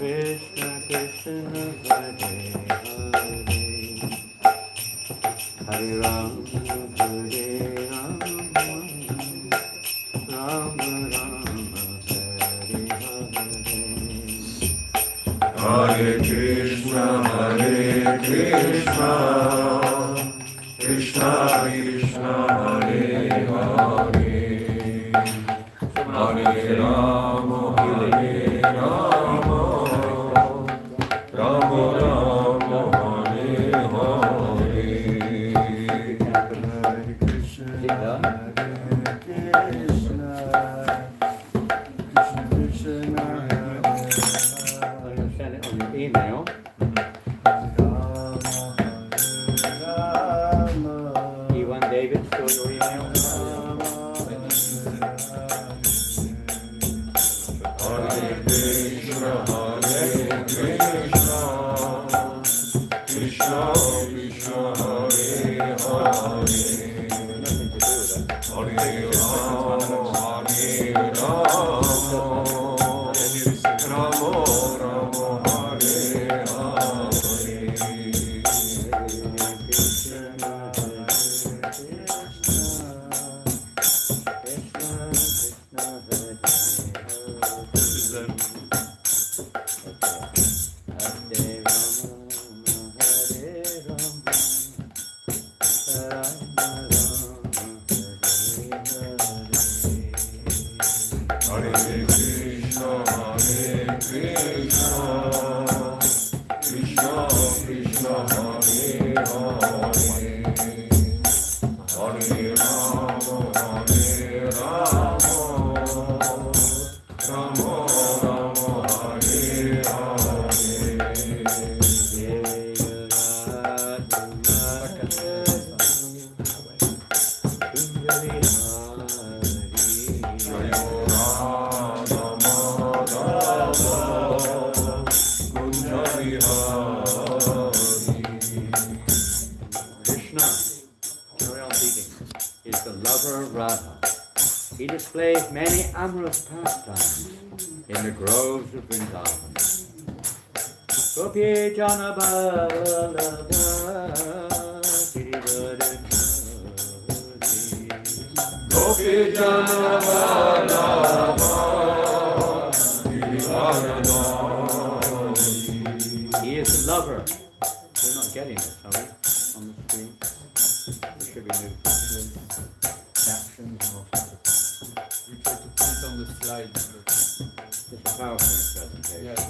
Krishna Krishna Hare Hare Hare Ram Hare Ram Ram Ram Hare Hare Hare Krishna Krishna Krishna Hare Hare Hare Rama Hare Rama Rama Rama Hare Hare Hare Krishna Krishna Krishna Send it on your email. E1 David, still your email? Hare Krishna Krishna Krishna Hare Hare Nothing to do with it. Hare Rama Hare Rama Rama Rama Hare Hare Krishna Krishna Krishna Hare Hare Hare Rama Rama Rama Hare Krishna, carry on beating, is the lover of Radha. He displays many amorous pastimes in the groves of Vrindavan. Gopi Jana Ballabha Gopi Jana Vallabha He is the lover. We're not getting this, are we? On the screen. There should be new captions or We try to put it on the slide. just a PowerPoint presentation. Yeah.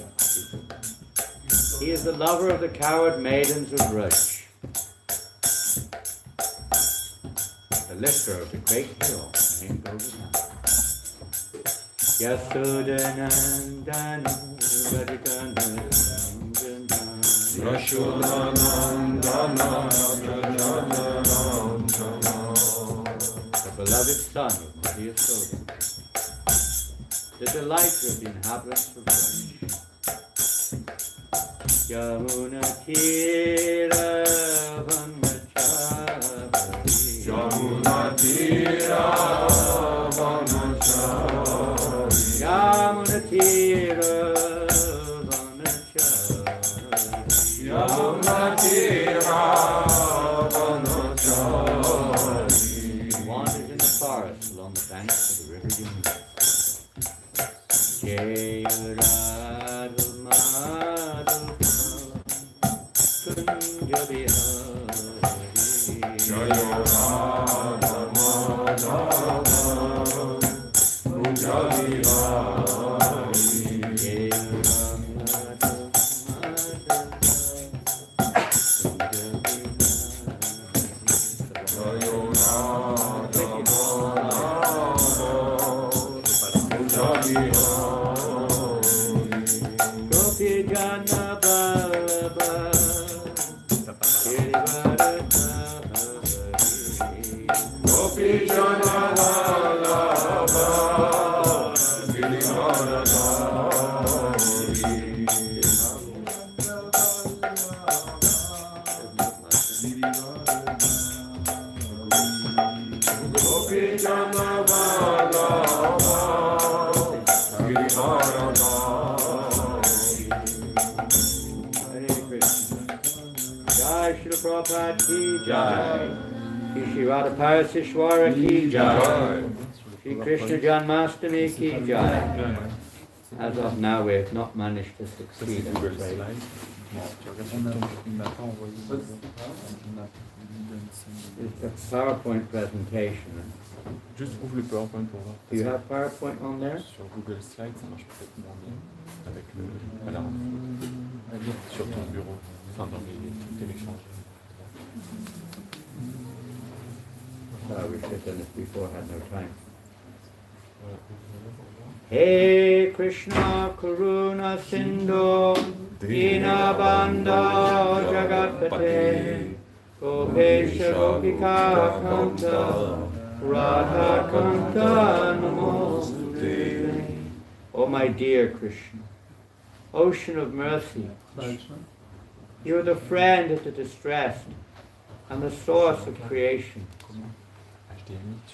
He is the lover of the coward maidens of Braj, the lifter of the great hill named Govardhana. Yasodhanandana Radhikanandana Yashodanandana the beloved son of Mother Yasoda, the delight of the inhabitants of Braj. Yamuna Tira Vanachari Yamuna Tira Vanachari Yamuna Tira Vanachari Yamuna Tira Vanachari He wanders in the forest along the banks of the river Yamuna. Jaya Radha Madhava Kunja Bihari Jaya Radha Madhava Kunja Bihari Jaya Radha Prabhupada ki jai. Shri Radha Parasishwara ki jai. Shri Krishna Janmashtami ki jai. As of now, we have not managed to succeed. I'm afraid. It's a PowerPoint presentation. Juste ouvre le PowerPoint pour voir. Do you have PowerPoint on there? Sur Google Slides, ça marche peut-être moins bien avec le. Voilà. Sur ton bureau, enfin dans les téléchanges. Sorry, we should have done this before, had no time. Hey Krishna Karuna Sindhu Dinabandha Jagatpate Gopesha Gopika Kanta Radha Kanta Namaste. Oh my dear Krishna, ocean of mercy, you are the friend of the distressed and the source of creation.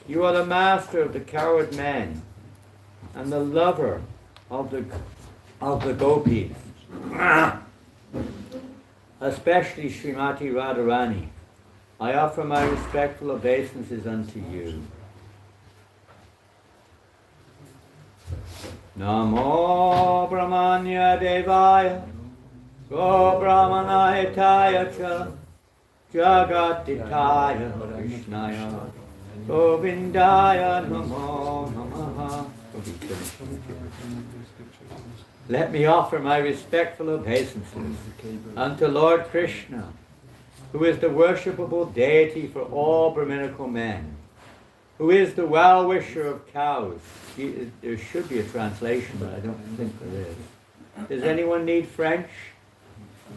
You are the master of the coward men and the lover of the gopis, especially Srimati Radharani. I offer my respectful obeisances unto you. Namo Brahmanya Devaya Go Brahmanayataya Cha Jagatitaya Krishnaya Govindaya Namo Namaha. Let me offer my respectful obeisances unto Lord Krishna, who is the worshipable deity for all Brahminical men, who is the well-wisher of cows. There should be a translation, but I don't think there is. Does anyone need French?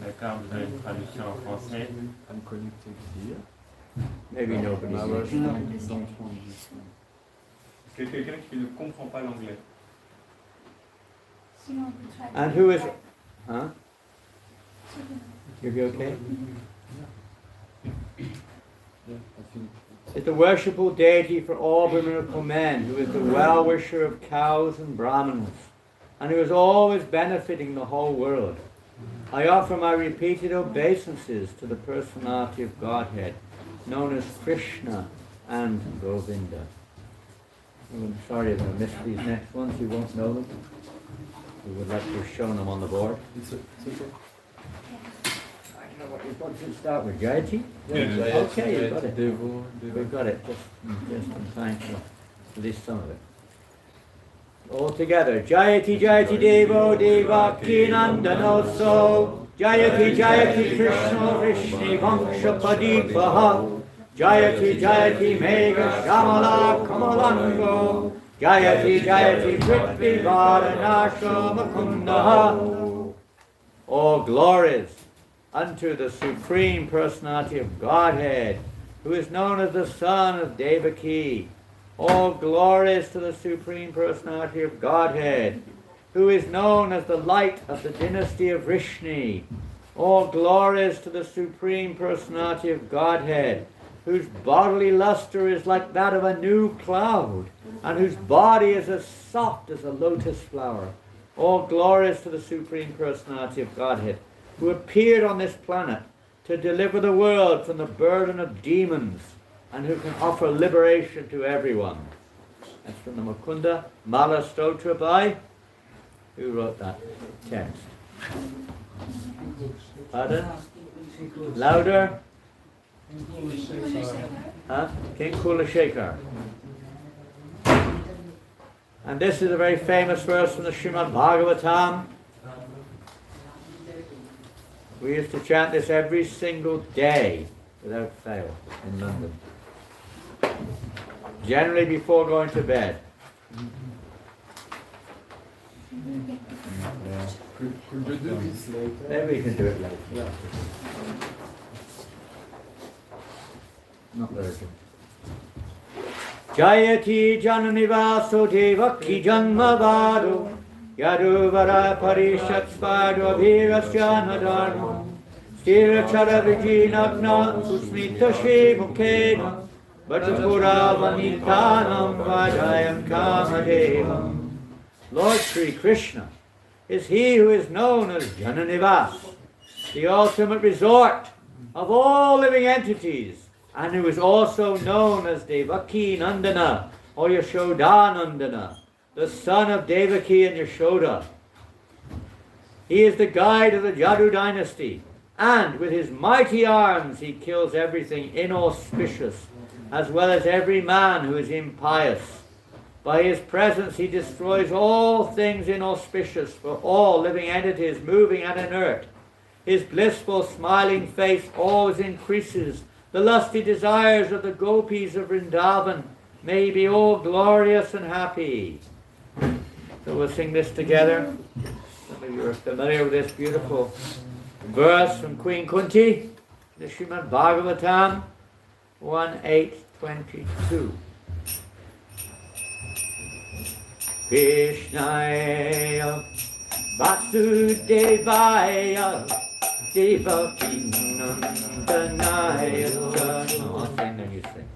D'accord, vous avez une traduction en français. Maybe nobody. C'est quelqu'un qui ne comprend pas l'anglais. And who is... Huh? You okay? Is the worshipful deity for all Brahminical men, who is the well-wisher of cows and Brahmanas, and who is always benefiting the whole world. I offer my repeated obeisances to the personality of Godhead, known as Krishna and Govinda. I'm sorry if I missed these next ones, you won't know them. We would like to have shown them on the board. It's okay. I know what you're going to start with, Jayati? Yes. Okay, you've got it. We've got it, just in time to release some of it. All together. Jayati Jayati Devo Devaki Nandanoso Jayati Jayati Krishna Vrishni Vanshapadipaha Jayati Jayati Mega Shamala Kamalango Jayati Jayati Prithvi Varanasha Makundaha. All glories unto the Supreme Personality of Godhead, who is known as the Son of Devaki. All glories to the Supreme Personality of Godhead, who is known as the light of the dynasty of Vrishni. All glories to the Supreme Personality of Godhead, whose bodily luster is like that of a new cloud, and whose body is as soft as a lotus flower. All glories to the Supreme Personality of Godhead, who appeared on this planet to deliver the world from the burden of demons, and who can offer liberation to everyone. That's from the Mukunda Mala Stotra by... Who wrote that text? Pardon? Louder? Huh? King Kulashekar. And this is a very famous verse from the Srimad Bhagavatam. We used to chant this every single day without fail in London. Generally before going to bed. Maybe we can do it later. Yeah. Not urgent. Jayati Jananivaso Devaki Janmavado Yaduvara Parishat Svado Virasyanadharma Stirachara Vijinagna Susmita Shivukena Bhattapura Vanitanam Vajayam Kamadevam. Lord Sri Krishna is he who is known as Jananivas, the ultimate resort of all living entities, and who is also known as Devaki Nandana or Yashodanandana, the son of Devaki and Yashoda. He is the guide of the Jadu dynasty, and with his mighty arms he kills everything inauspicious, as well as every man who is impious. By his presence he destroys all things inauspicious for all living entities moving and inert. His blissful smiling face always increases. The lusty desires of the gopis of Vrindavan may be all glorious and happy. So we'll sing this together. Some of you are familiar with this beautiful verse from Queen Kunti, the Srimad Bhagavatam 1:8-22. Krishnaya Vasudevaya Devaki Nandanaya. I'll sing, then you sing.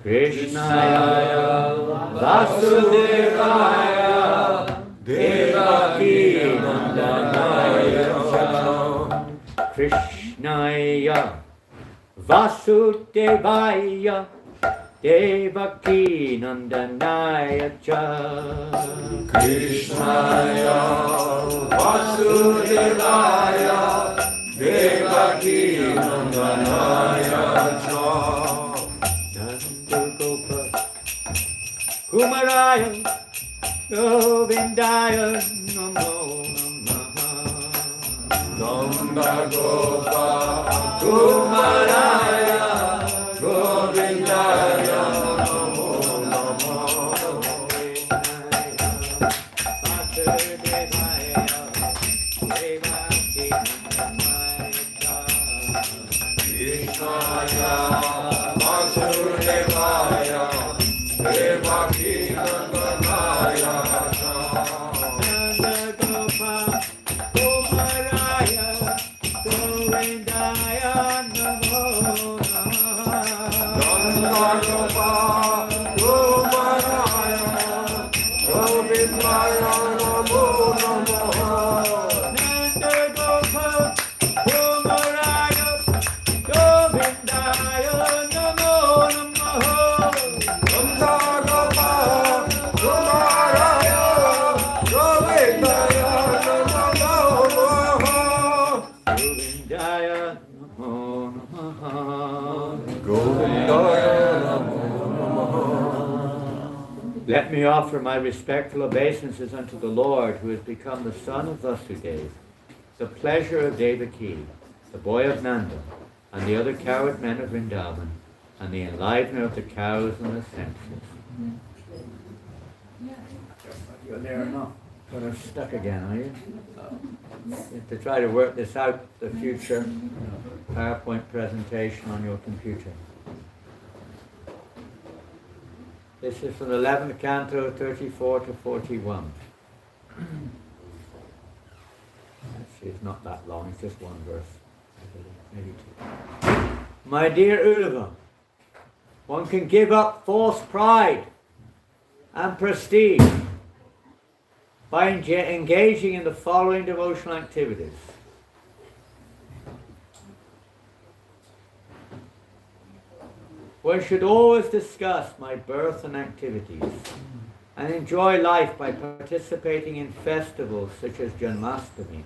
Krishnaya Vasudevaya Devaki Nandanaya. Krishnaya Vasudevaya Devaki Nandanaya cha. Krishnaya Vasudevaya Devaki Nandanaya cha. Nanda Gopa Kumaraya Govindaya Namo Namaha. Nanda Gopa Kumaraya Govindaya Namo Namaha. Krishnaya Vasudevaya Devaki Nandanaya cha. Nanda Gopa Kumaraya Govindaya Namo Namaha. Nanda Gopa Kumaraya Govindaya Namo Namaha. Nanda Gopa Kumaraya Govindaya Namo Namaha. Nanda Gopa Kumaraya Govindaya Namo Namaha. Govindaya Namo Namaha. Govindaya Namo Namaha. Let me offer my respectful obeisances unto the Lord, who has become the son of Vasudeva, the pleasure of Devaki, the boy of Nanda, and the other coward men of Vrindavan, and the enlivener of the cows and the senses. You're there enough. But I'm stuck again, are you? You have to try to work this out, the future PowerPoint presentation on your computer. This is from the 11th canto, 34 to 41. Actually, it's not that long, it's just one verse, I believe, maybe two. My dear Uddhava, one can give up false pride and prestige by engaging in the following devotional activities. One should always discuss my birth and activities and enjoy life by participating in festivals such as Janmashtami,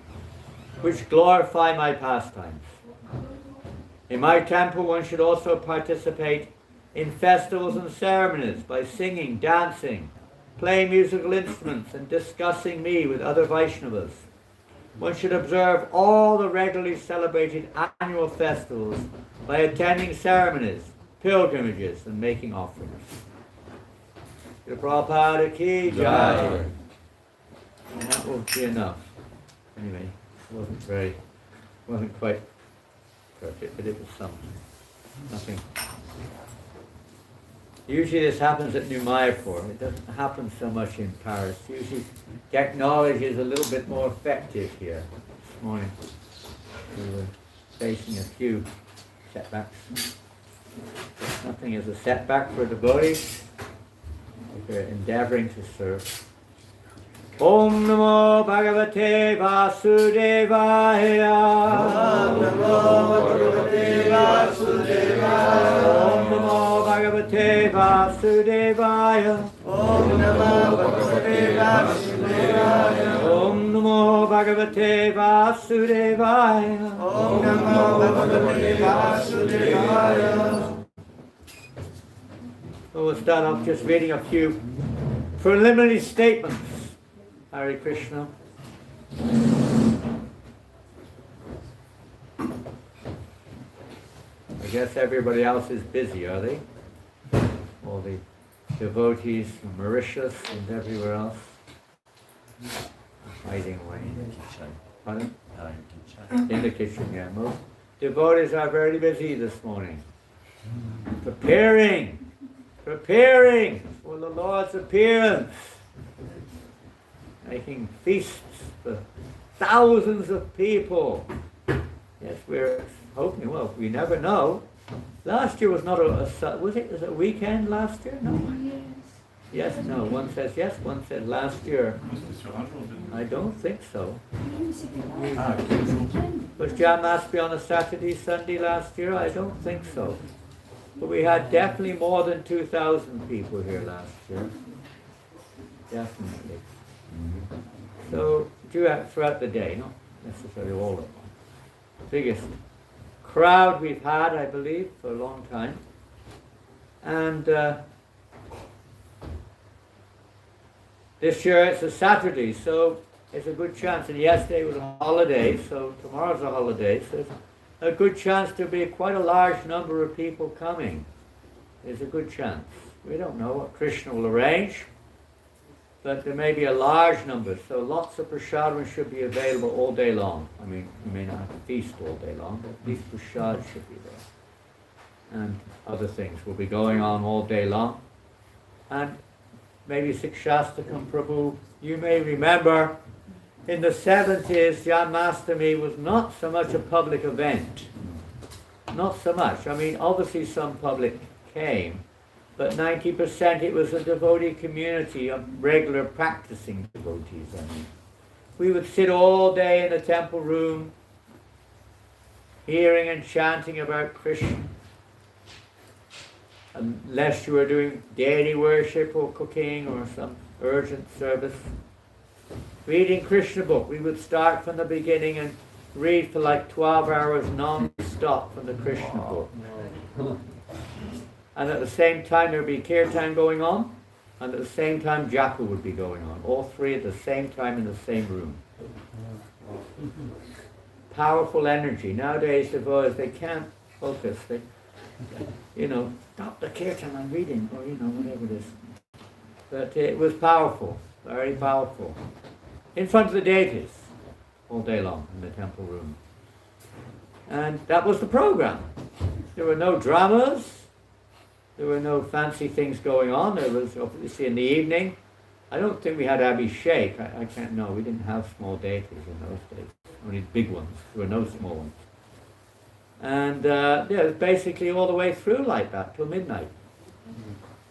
which glorify my pastimes. In my temple, one should also participate in festivals and ceremonies by singing, dancing, playing musical instruments, and discussing me with other Vaishnavas. One should observe all the regularly celebrated annual festivals by attending ceremonies, pilgrimages, and making offerings. Srila Prabhupada ki jai. And that will be enough. Anyway, it wasn't quite perfect, but it was something. Nothing. Usually this happens at New Mayapur. It doesn't happen so much in Paris. Usually technology is a little bit more effective here. This morning we were facing a few setbacks. But nothing is a setback for devotees if they're endeavoring to serve. Om Namo Bhagavate Vasudevaya. Om Namo Bhagavate Vasudevaya. Om Namo Bhagavate Vasudevaya. Om Namo Bhagavate Vasudevaya. Om Namo Bhagavate Vasudevaya. Om Namo Bhagavate Vasudevaya. So we'll start off just reading a few preliminary statements. Hare Krishna. I guess everybody else is busy, are they? All the devotees from Mauritius and everywhere else. Hiding away. Pardon? In the kitchen, yeah. Most devotees are very busy this morning. Preparing for the Lord's appearance. Making feasts for thousands of people. Yes, we're hoping, well, we never know. Last year was not was it a weekend last year? No. Yes, no. One says yes, one said last year. I don't think so. Was Janmashtami on a Saturday, Sunday last year? I don't think so. But we had definitely more than 2,000 people here last year. Definitely. So, throughout the day, not necessarily all at once. Biggest crowd we've had, I believe, for a long time. And this year it's a Saturday, so it's a good chance. And yesterday was a holiday, so tomorrow's a holiday. So it's a good chance to be quite a large number of people coming. There's a good chance. We don't know what Krishna will arrange, but there may be a large number. So lots of prasadam should be available all day long. I mean, you may not have to feast all day long, but at least prasad should be there. And other things will be going on all day long. And maybe Sikshastakam Prabhu, you may remember in the 70s, Janmashtami was not so much a public event. Not so much. I mean, obviously some public came, but 90% it was a devotee community of regular practicing devotees. I mean, we would sit all day in the temple room, hearing and chanting about Krishna. Unless you were doing daily worship or cooking or some urgent service. Reading Krishna book, we would start from the beginning and read for like 12 hours non-stop from the Krishna book. And at the same time there would be kirtan going on, and at the same time japa would be going on. All three at the same time in the same room. Powerful energy. Nowadays devotees, they can't focus. They, stop the kirtan, I'm reading, or whatever it is. But it was powerful, very powerful. In front of the deities, all day long in the temple room. And that was the program. There were no dramas, there were no fancy things going on. There was, obviously, in the evening, I don't think we had Abhishek. I can't know. We didn't have small deities in those days. Only big ones. There were no small ones. And it was basically all the way through like that, till midnight.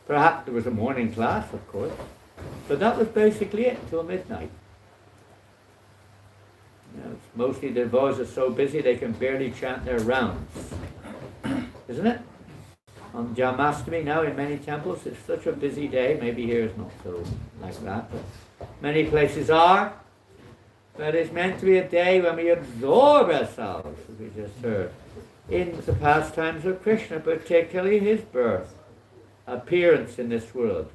Perhaps there was a morning class, of course. But that was basically it, till midnight. Mostly the devotees are so busy they can barely chant their rounds. Isn't it? On Janmashtami now in many temples it's such a busy day. Maybe here is not so like that, but many places are. But it's meant to be a day when we absorb ourselves, as we just heard, in the pastimes of Krishna, particularly his birth, appearance in this world.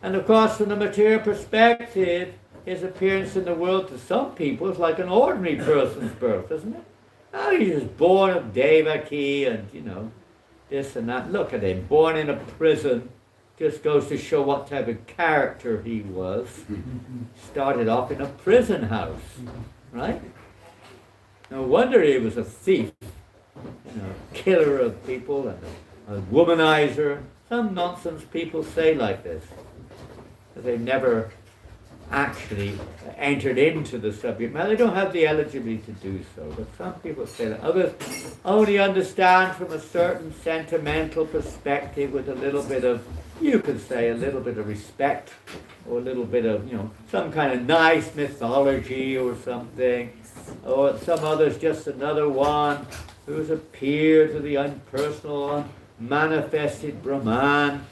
And of course from the material perspective, his appearance in the world to some people is like an ordinary person's birth, isn't it? Oh, he's just born of Devaki and, this and that. Look at him, born in a prison. Just goes to show what type of character he was. Started off in a prison house, right? No wonder he was a thief, killer of people and a womanizer. Some nonsense people say like this. They've never actually entered into the subject matter. They don't have the eligibility to do so, but some people say that. Others only understand from a certain sentimental perspective with a little bit of, you could say, a little bit of respect, or a little bit of, some kind of nice mythology or something, or some others just another one who's appeared to the unpersonal, unmanifested Brahman,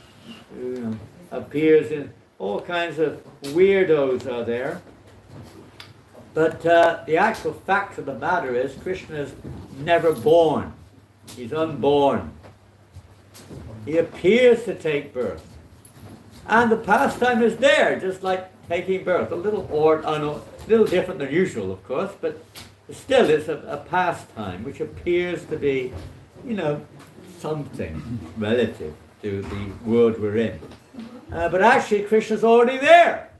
who appears in all kinds of weirdos are there. But the actual fact of the matter is Krishna is never born. He's unborn. He appears to take birth. And the pastime is there, just like taking birth. A little different than usual, of course, but still it's a pastime which appears to be, something relative to the world we're in. But actually, Krishna's already there.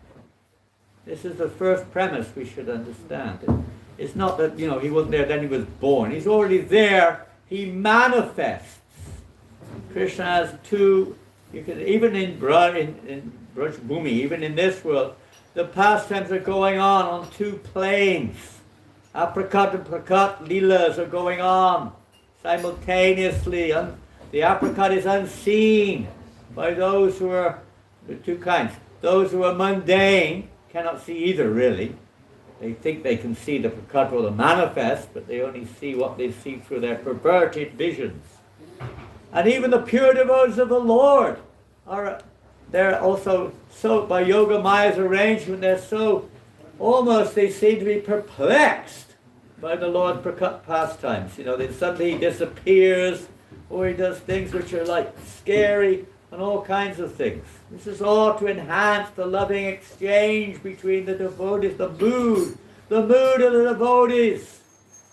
This is the first premise we should understand. It's not that, he wasn't there, then he was born. He's already there. He manifests. Krishna has two, even in Braj Bhumi, even in this world, the pastimes are going on two planes. Aprakat and prakat leelas are going on simultaneously. The aprakat is unseen by those who are, there are two kinds. Those who are mundane cannot see either, really. They think they can see the prakat or the manifest, but they only see what they see through their perverted visions. And even the pure devotees of the Lord they're also so, by Yoga Maya's arrangement, they're so, almost they seem to be perplexed by the Lord prakat pastimes. That suddenly he disappears, or he does things which are like scary, and all kinds of things. This is all to enhance the loving exchange between the devotees, the mood of the devotees.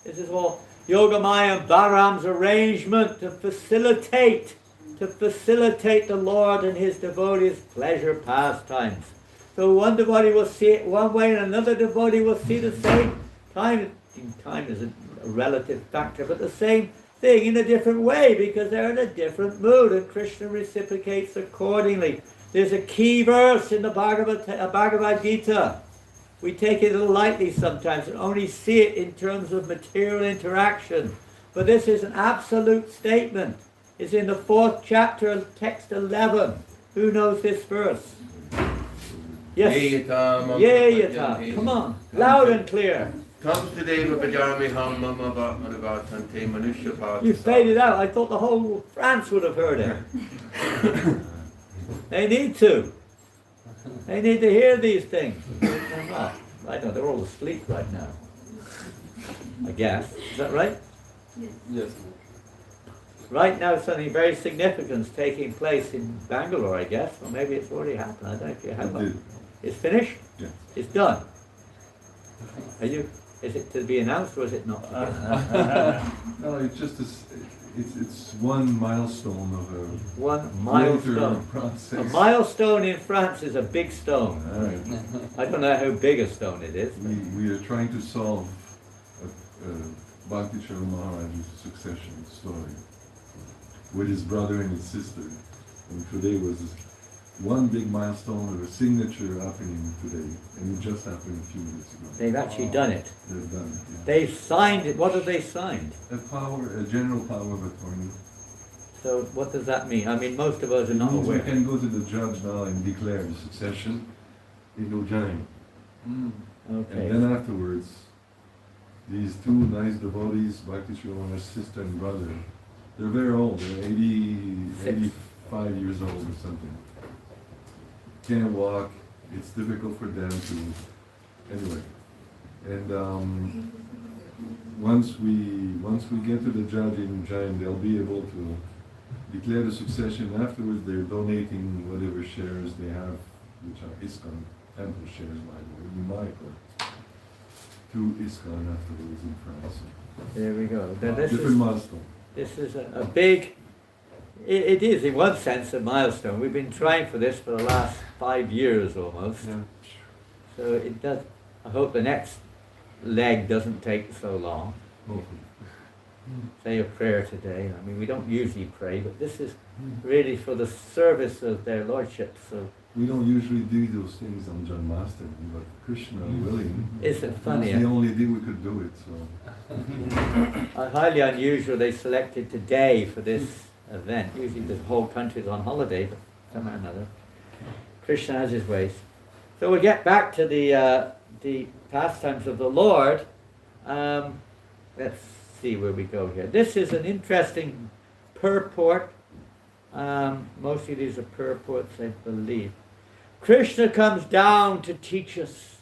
This is all Yoga Maya and Balaram's arrangement to facilitate the Lord and his devotees' pleasure pastimes. So one devotee will see it one way and another devotee will see the same time. Time is a relative factor, but the same thing in a different way because they're in a different mood, and Krishna reciprocates accordingly. There's a key verse in the Bhagavad Gita. We take it a little lightly sometimes and only see it in terms of material interaction. But this is an absolute statement. It's in the 4th chapter of text 11. Who knows this verse? Yes. Yeyata. Come on. Loud and clear. You faded out. I thought the whole France would have heard it. They need to. They need to hear these things. They're not. I know they're all asleep right now. I guess. Is that right? Yes. Right now something very significant is taking place in Bangalore, I guess. Or maybe it's already happened. I don't know if you have it. It's finished? Yes. It's done. Is it to be announced or is it not? No, it's just it's one milestone of a milestone process. A milestone in France is a big stone. Right. I don't know how big a stone it is. We are trying to solve Bhakti Sharma Maharaj's succession story with his brother and his sister. And today was one big milestone of a signature happening today, and it just happened a few minutes ago. They've actually done it. They've done it. Yeah. They've signed it. What have they signed? A general power of attorney. So what does that mean? I mean, most of us are not We aware. can go to the judge now and declare the succession in Ujjain. Okay. And then afterwards, these two nice devotees, Bhakti Sharma's sister and brother, they're very old. They're 85 years old or something. Can't walk. It's difficult for them to. Anyway, and once we get to the judge in Ujjain, they'll be able to declare the succession. Afterwards, they're donating whatever shares they have, which are ISKCON temple shares, by the way, numerical, to ISKCON afterwards in France. There we go. Then Different milestone. This is a big. It is, in one sense, a milestone. We've been trying for this for the last 5 years almost. Yeah. So it does. I hope the next leg doesn't take so long. Hopefully. Say a prayer today. I mean, we don't usually pray, but this is really for the service of their lordship. So We don't usually do those things on Janmashtami, but Krishna willing. Isn't it funny? It's the only day we could do it, so. Highly unusual they selected today for this event. Usually the whole country's on holiday, but somehow or another. Krishna has his ways. So we'll get back to the pastimes of the Lord. Let's see where we go here. This is an interesting purport. Mostly these are purports, I believe. Krishna comes down to teach us.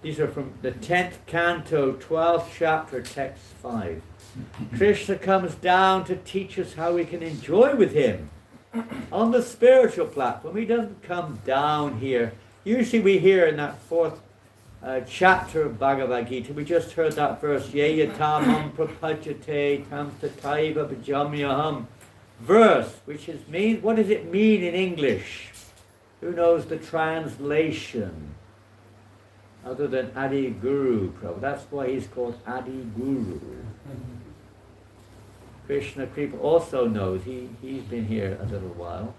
These are from the 10th canto, 12th chapter, text 5. Krishna comes down to teach us how we can enjoy with him on the spiritual platform. He doesn't come down here. Usually we hear in that 4th chapter of Bhagavad Gita, we just heard that verse, Ye yatamam prapajate tam tataiva bhajamyaham verse, which means, what does it mean in English? Who knows the translation? Other than Adi Guru, Prabhu. That's why he's called Adi Guru. Krishna Kripa also knows. He's been here a little while.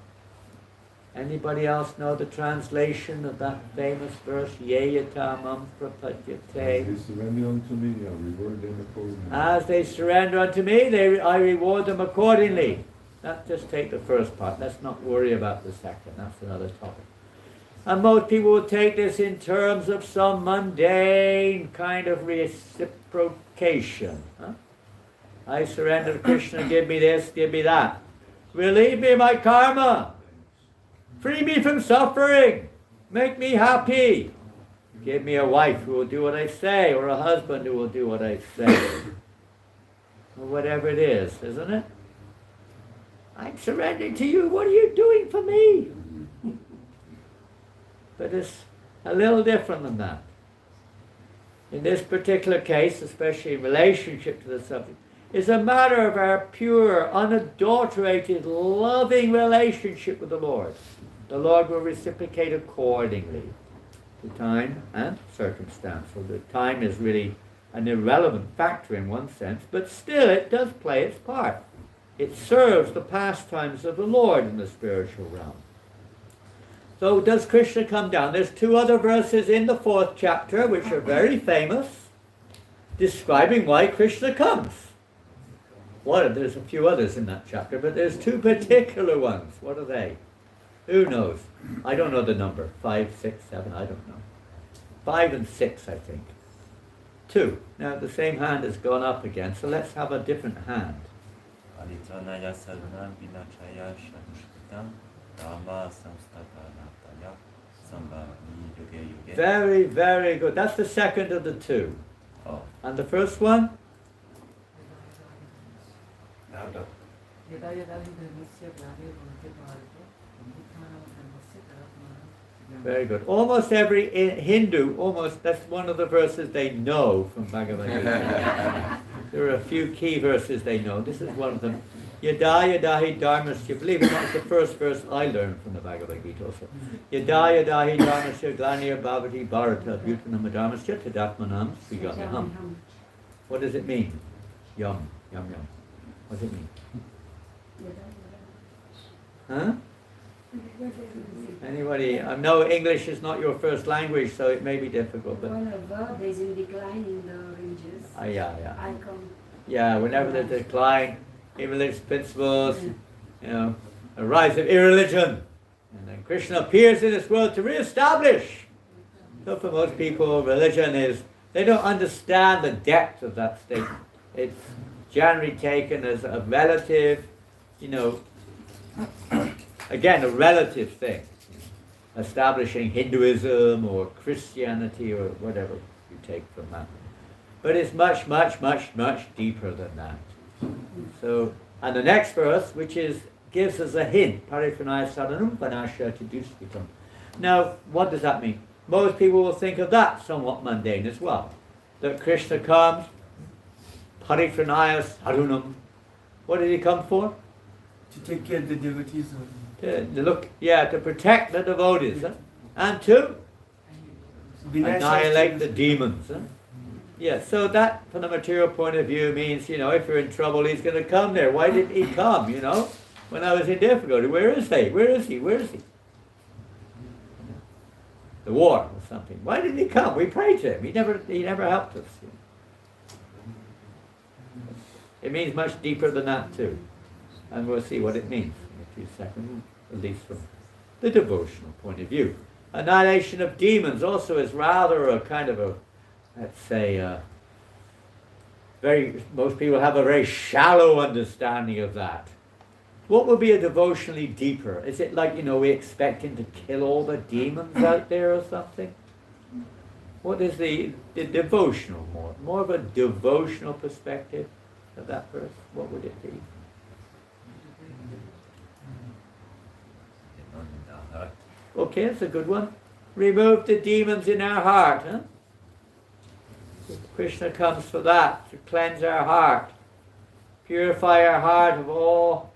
Anybody else know the translation of that famous verse? Ye yatamam prapajate. As they surrender unto me, I reward them accordingly. As they surrender unto me, I reward them accordingly. Let's just take the first part. Let's not worry about the second. That's another topic. And most people will take this in terms of some mundane kind of reciprocation. Huh? I surrender to Krishna, give me this, give me that. Relieve me of my karma. Free me from suffering. Make me happy. Give me a wife who will do what I say, or a husband who will do what I say. Or whatever it is, isn't it? I'm surrendering to you. What are you doing for me? But it's a little different than that. In this particular case, especially in relationship to the subject, it's a matter of our pure, unadulterated, loving relationship with the Lord. The Lord will reciprocate accordingly to time and circumstance. So the time is really an irrelevant factor in one sense, but still it does play its part. It serves the pastimes of the Lord in the spiritual realm. So does Krishna come down? There's 2 other verses in the 4th chapter which are very famous, describing why Krishna comes. There's a few others in that chapter, but there's 2 particular ones. What are they? Who knows? I don't know the number. 5, 6, 7, I don't know. 5 and 6, I think. 2. Now the same hand has gone up again, so let's have a different hand. Very, very good. That's the second of the 2. Oh. And the first one? Very good. Almost every Hindu, that's one of the verses they know from Bhagavad Gita. There are a few key verses they know. This is one of them. Yada yadahi dharmasya. Believe it, that's the first verse I learned from the Bhagavad Gita also. Yada yadahi dharmasya glanir bhavati bharata bhutanam dharmasya tadatmanam sriyamyaham. What does it mean? Yum, yum, yum. What does it mean? Huh? Anybody? I know English is not your first language, so it may be difficult. But when a verb is in decline in the ranges, yeah. icon. Yeah, whenever there's a decline in religious principles, a rise of irreligion, and then Krishna appears in this world to re-establish. So for most people, religion is, they don't understand the depth of that statement. It's generally taken as a relative, again, a relative thing, establishing Hinduism or Christianity or whatever you take from that. But it's much, much, much, much deeper than that. So, and the next verse, which gives us a hint, Paripranaya Saranam Panasya Chiduskitam. Now, what does that mean? Most people will think of that somewhat mundane as well. That Krishna comes, Paripranaya Sarunam. What did he come for? To take care of the devotees. To protect the devotees, and to annihilate the demons. Yeah, so that, from the material point of view, means, if you're in trouble, he's going to come there. Why didn't he come, when I was in difficulty? Where is he? Where is he? Where is he? the war or something. Why didn't he come? We prayed to him. He never helped us. It means much deeper than that too. And we'll see what it means in a few seconds, at least from the devotional point of view. Annihilation of demons also is rather a kind of a, let's say, most people have a very shallow understanding of that. What would be a devotionally deeper? Is it like, we expect him to kill all the demons out there or something? What is the devotional more of a devotional perspective of that verse? What would it be? Okay, that's a good one. Remove the demons in our heart, huh? Krishna comes for that, to cleanse our heart, purify our heart of all.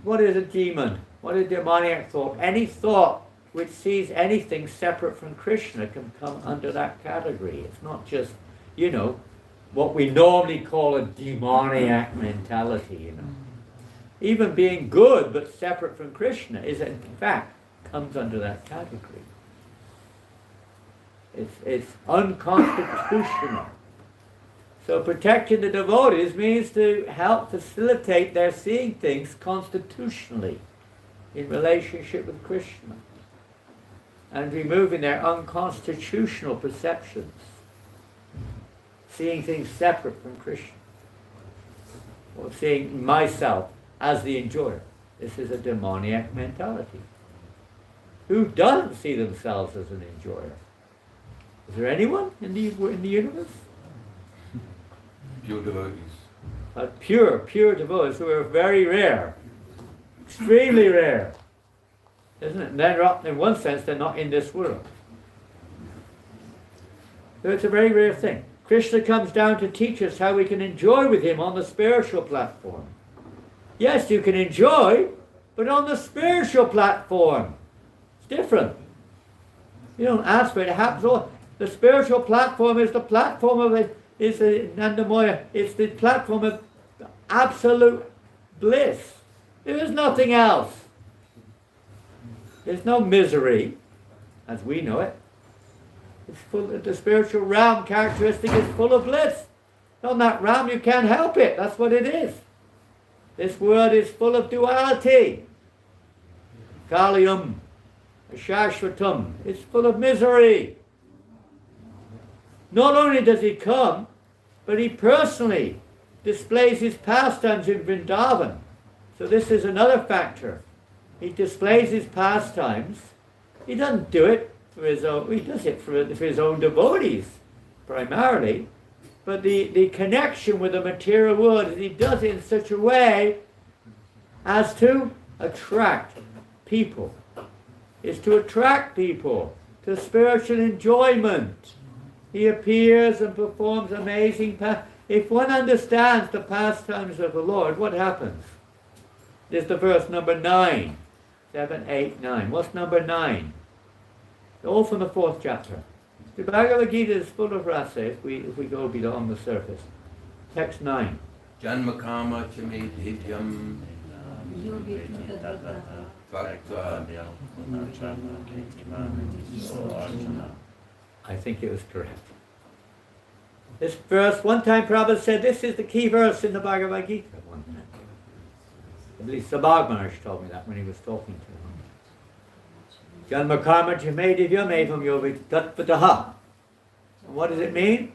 What is a demon? What is demoniac thought? Any thought which sees anything separate from Krishna can come under that category. It's not just, what we normally call a demoniac mentality, Even being good but separate from Krishna is, in fact, comes under that category. It's unconstitutional. So protecting the devotees means to help facilitate their seeing things constitutionally in relationship with Krishna and removing their unconstitutional perceptions, seeing things separate from Krishna, or seeing myself as the enjoyer. This is a demoniac mentality. Who doesn't see themselves as an enjoyer? Is there anyone in the universe? Pure devotees. Pure devotees who are very rare, extremely rare, isn't it? And they're not, in one sense, they're not in this world. So it's a very rare thing. Krishna comes down to teach us how we can enjoy with him on the spiritual platform. Yes, you can enjoy, but on the spiritual platform. It's different. You don't ask for it. It happens all. The spiritual platform is the platform of it. It's the platform of absolute bliss. There is nothing else. There's no misery, as we know it. It's full of the spiritual realm characteristic is full of bliss. On that realm you can't help it. That's what it is. This world is full of duality. Kalyam, Shashvatam. It's full of misery. Not only does he come, but he personally displays his pastimes in Vrindavan. So this is another factor. He displays his pastimes. He doesn't do it for his own, he does it for his own devotees, primarily. But the connection with the material world is he does it in such a way as to attract people. Is to attract people to spiritual enjoyment. He appears and performs amazing If one understands the pastimes of the Lord, what happens? There's the verse number 9. 7, 8, 9. What's number 9? All from the 4th chapter. The Bhagavad Gita is full of rasa if we go beyond the surface. Text 9. Janmakama chamedityam I think it was correct. This verse, one time Prabhupada said, this is the key verse in the Bhagavad Gita. At least Sabag Maharaj told me that when he was talking to him. Janma karma chamedivyam evam yovi tatvataha. And what does it mean?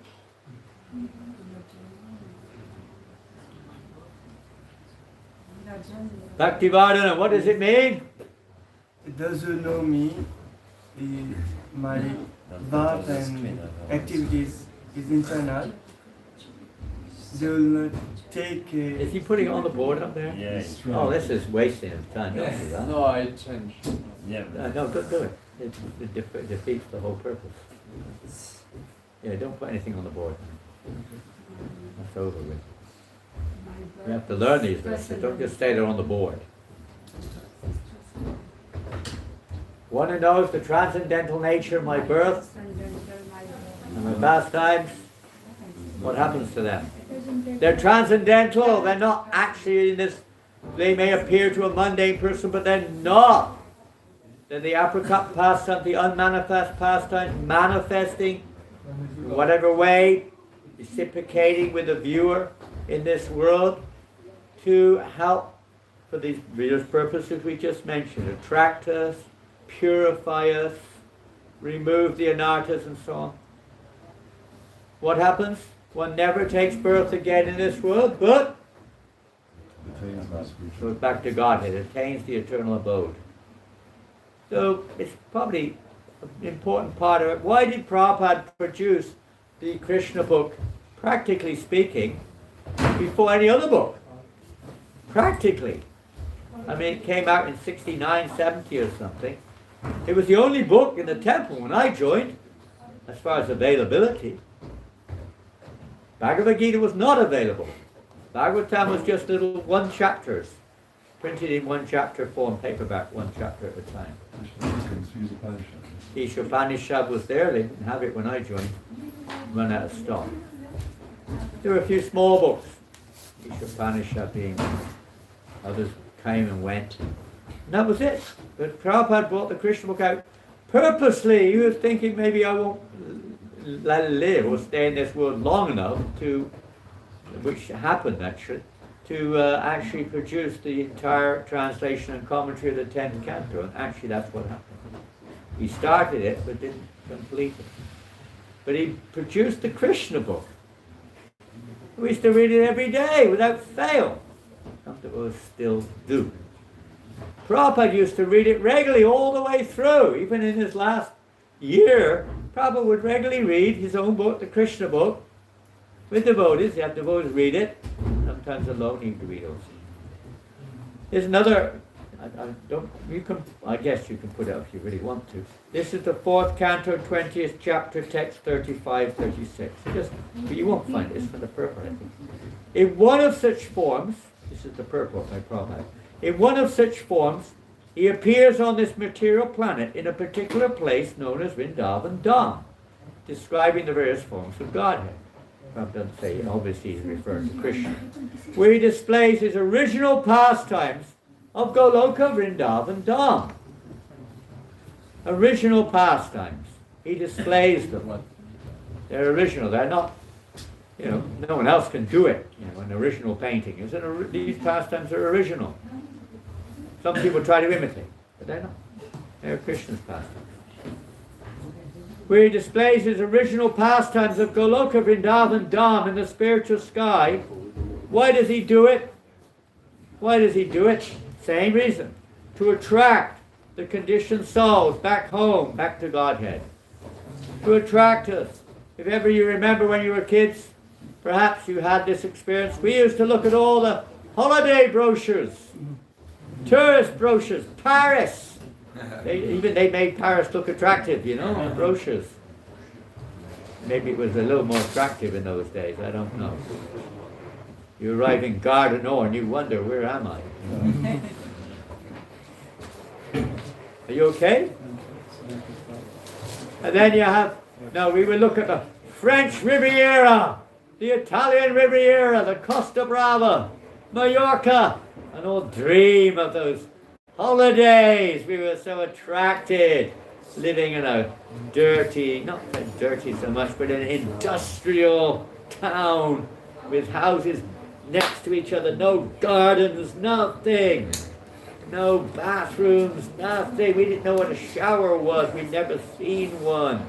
Bhaktivardhana, what does it mean? Those who know me, my birth and activities is internal. They will not take. Is he putting it on the board up there? Yeah. Oh, this is wasting of time. Don't do that. No, I changed. Yeah. No, don't do it. It defeats the whole purpose. Yeah, don't put anything on the board. That's over with. You have to learn these verses. Don't just stay there on the board. One who knows the transcendental nature of my birth and my pastimes, what happens to them? They're transcendental. They're not actually in this. They may appear to a mundane person, but they're not. then the apricot pastime, the unmanifest pastime, manifesting in whatever way, reciprocating with the viewer in this world to help for these various purposes we just mentioned, attract us, purify us, remove the anarthas and so on. What happens? One never takes birth again in this world, but goes back to Godhead, attains the eternal abode. So it's probably an important part of it. Why did Prabhupada produce the Krishna book, practically speaking, before any other book? Practically. I mean, it came out in 69, 70 or something. It was the only book in the temple when I joined, as far as availability. Bhagavad Gita was not available. Bhagavatam was just little one chapters, printed in one chapter form, paperback, one chapter at a time. Isha was there, they didn't have it when I joined, run out of stock. There were a few small books, Isha being, others came and went. And that was it. But Prabhupada brought the Krishna book out purposely. He was thinking maybe I won't let it live or stay in this world long enough to, which happened actually, to actually produce the entire translation and commentary of the 10th canto. And actually that's what happened. He started it but didn't complete it. But he produced the Krishna book. We used to read it every day without fail. Some of us still do. Prabhupada used to read it regularly all the way through. Even in his last year, Prabhupada would regularly read his own book, the Krishna book, with devotees. He had devotees read it. Sometimes alone he would read also. There's another, I guess you can put it up if you really want to. This is the 4th canto, 20th chapter, text 35, 36. But you won't find it. It's for the purport, I think. In one of such forms, this is the purport by Prabhupada. In one of such forms, he appears on this material planet in a particular place known as Vrindavan Dham, describing the various forms of Godhead. Prabhupada doesn't say, obviously he's referring to Krishna. Where he displays his original pastimes of Goloka Vrindavan Dham. Original pastimes. He displays them. They're original. They're not, no one else can do it. An original painting. These pastimes are original. Some people try to imitate, but they're not. They're Krishna's pastimes. Where he displays his original pastimes of Goloka Vrindavan Dham in the spiritual sky. Why does he do it? Why does he do it? Same reason. To attract the conditioned souls back home, back to Godhead. To attract us. If ever you remember when you were kids, perhaps you had this experience. We used to look at all the holiday brochures, tourist brochures, Paris. They made Paris look attractive, brochures. Maybe it was a little more attractive in those days, I don't know. You arrive in Gare du Nord and you wonder, where am I? Are you okay? And then you have, now we will look at the French Riviera, the Italian Riviera, the Costa Brava, Mallorca, an old dream of those holidays. We were so attracted, living in a dirty, not dirty so much, but an industrial town with houses next to each other, no gardens, nothing, no bathrooms, nothing. We didn't know what a shower was. We'd never seen one.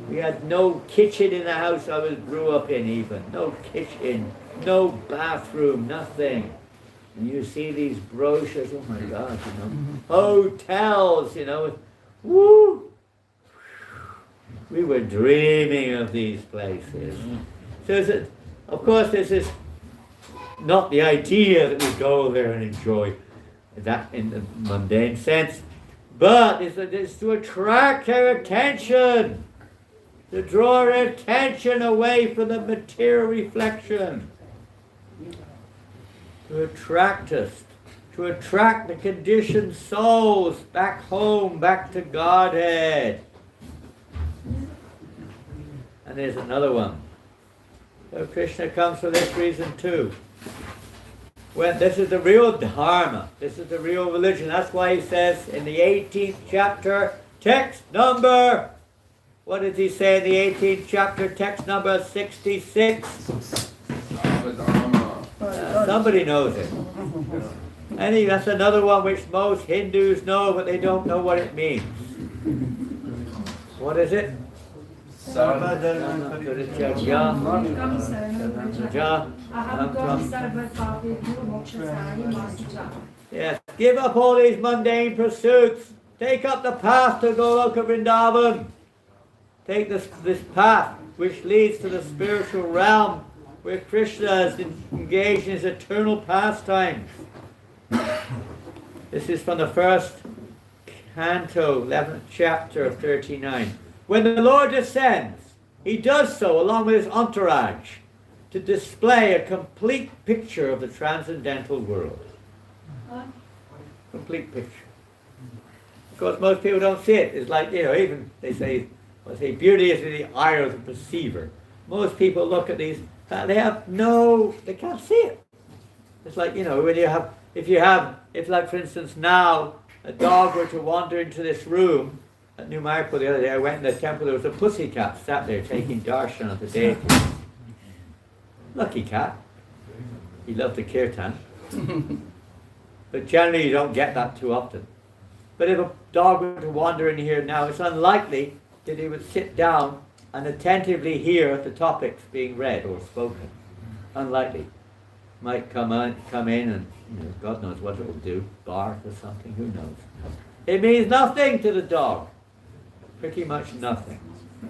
We had no kitchen in the house I grew up in even. No kitchen, no bathroom, nothing. And you see these brochures, oh my God, hotels, woo! We were dreaming of these places. So, of course, this is not the idea that we go there and enjoy that in the mundane sense, but it's to attract their attention, to draw our attention away from the material reflection, to attract us, to attract the conditioned souls back home, back to Godhead. And there's another one. So Krishna comes for this reason too. When this is the real dharma, this is the real religion. That's why he says in the 18th chapter, text number, what does he say in the 18th chapter, text number 66? Somebody knows it. That's another one which most Hindus know, but they don't know what it means. What is it? Yes, give up all these mundane pursuits. Take up the path to Goloka Vrindavan. Take this path which leads to the spiritual realm where Krishna is engaged in his eternal pastimes. This is from the first canto, 11th chapter of 39. When the Lord descends, he does so along with his entourage to display a complete picture of the transcendental world. Complete picture. Of course, most people don't see it. It's like, even they say beauty is in the eye of the perceiver. Most people look at these, they can't see it. It's like, when if like for instance now, a dog were to wander into this room, at New Mayapur the other day, I went in the temple, there was a pussycat sat there taking darshan of the deity. Lucky cat. He loved the kirtan. But generally you don't get that too often. But if a dog were to wander in here now, it's unlikely that he would sit down and attentively hear the topics being read or spoken. Unlikely. Might come in and God knows what it will do, bark or something, who knows. It means nothing to the dog. Pretty much nothing.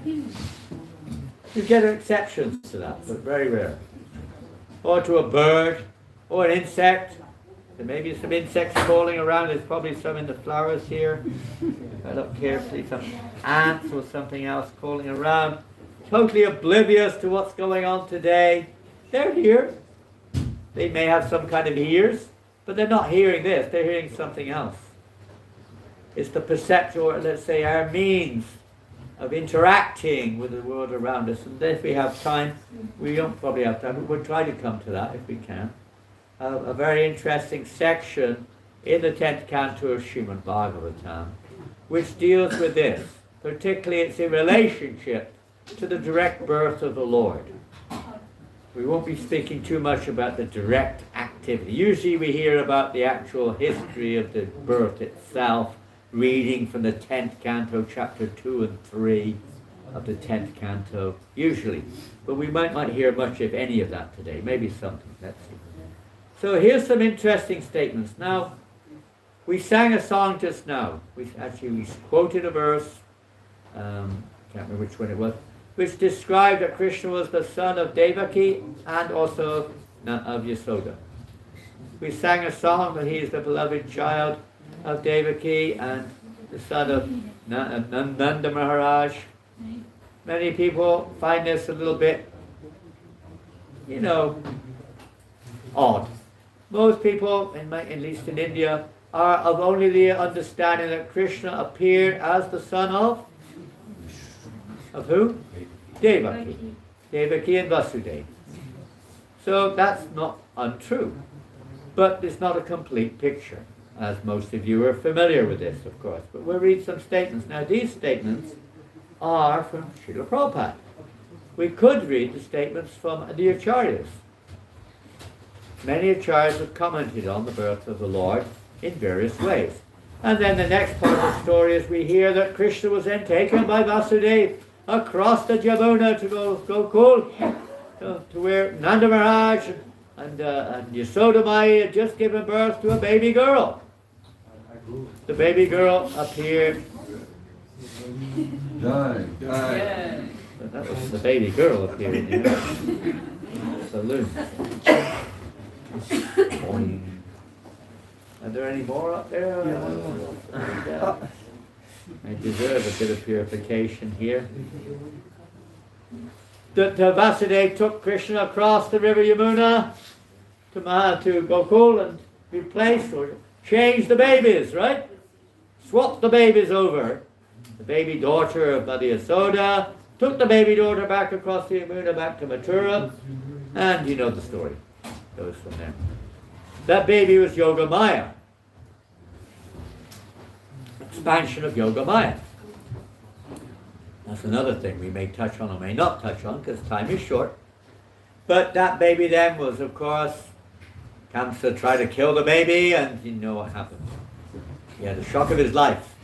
You get exceptions to that, but very rare. Or to a bird, or an insect. There may be some insects crawling around. There's probably some in the flowers here. If I look carefully, some ants or something else crawling around. Totally oblivious to what's going on today. They're here. They may have some kind of ears, but they're not hearing this. They're hearing something else. It's the perception, or let's say our means of interacting with the world around us. And if we have time, we don't probably have time, but we'll try to come to that if we can. A very interesting section in the 10th canto of Srimad Bhagavatam, which deals with this. Particularly it's in relationship to the direct birth of the Lord. We won't be speaking too much about the direct activity. Usually we hear about the actual history of the birth itself, reading from the 10th canto, chapter 2 and 3 of the 10th canto, usually. But we might not hear much, if any, of that today. Maybe something. Let's see. So here's some interesting statements. Now, we sang a song just now. We quoted a verse, can't remember which one it was, which described that Krishna was the son of Devaki and also of Yasoda. We sang a song that he is the beloved child of Devaki and the son of Janananda Maharaj. Many people find this a little bit, odd. Most people, at least in India, are of only the understanding that Krishna appeared as the son of who? Devaki. Devaki and Vasudeva. So that's not untrue. But it's not a complete picture, as most of you are familiar with this, of course. But we'll read some statements. Now, these statements are from Srila Prabhupada. We could read the statements from the Acharyas. Many Acharyas have commented on the birth of the Lord in various ways. And then the next part of the story is we hear that Krishna was then taken by Vasudeva across the Jamuna to Gokul, to where Nanda Maharaj and Yasoda Mai had just given birth to a baby girl. The baby girl appeared. Died. But that was the baby girl appeared in the saloon. Are there any more up there? I deserve a bit of purification here. That Vasudeva took Krishna across the river Yamuna to Gokul and replaced or changed the babies, right? Swapped the babies over. The baby daughter of Mother Yasoda took the baby daughter back across the Yamuna back to Mathura, and you know the story. Goes from there. That baby was Yoga Maya. Expansion of Yoga Maya. That's another thing we may touch on or may not touch on because time is short. But that baby then was, of course, Kamsa tried to kill the baby, and you know what happened. He had the shock of his life.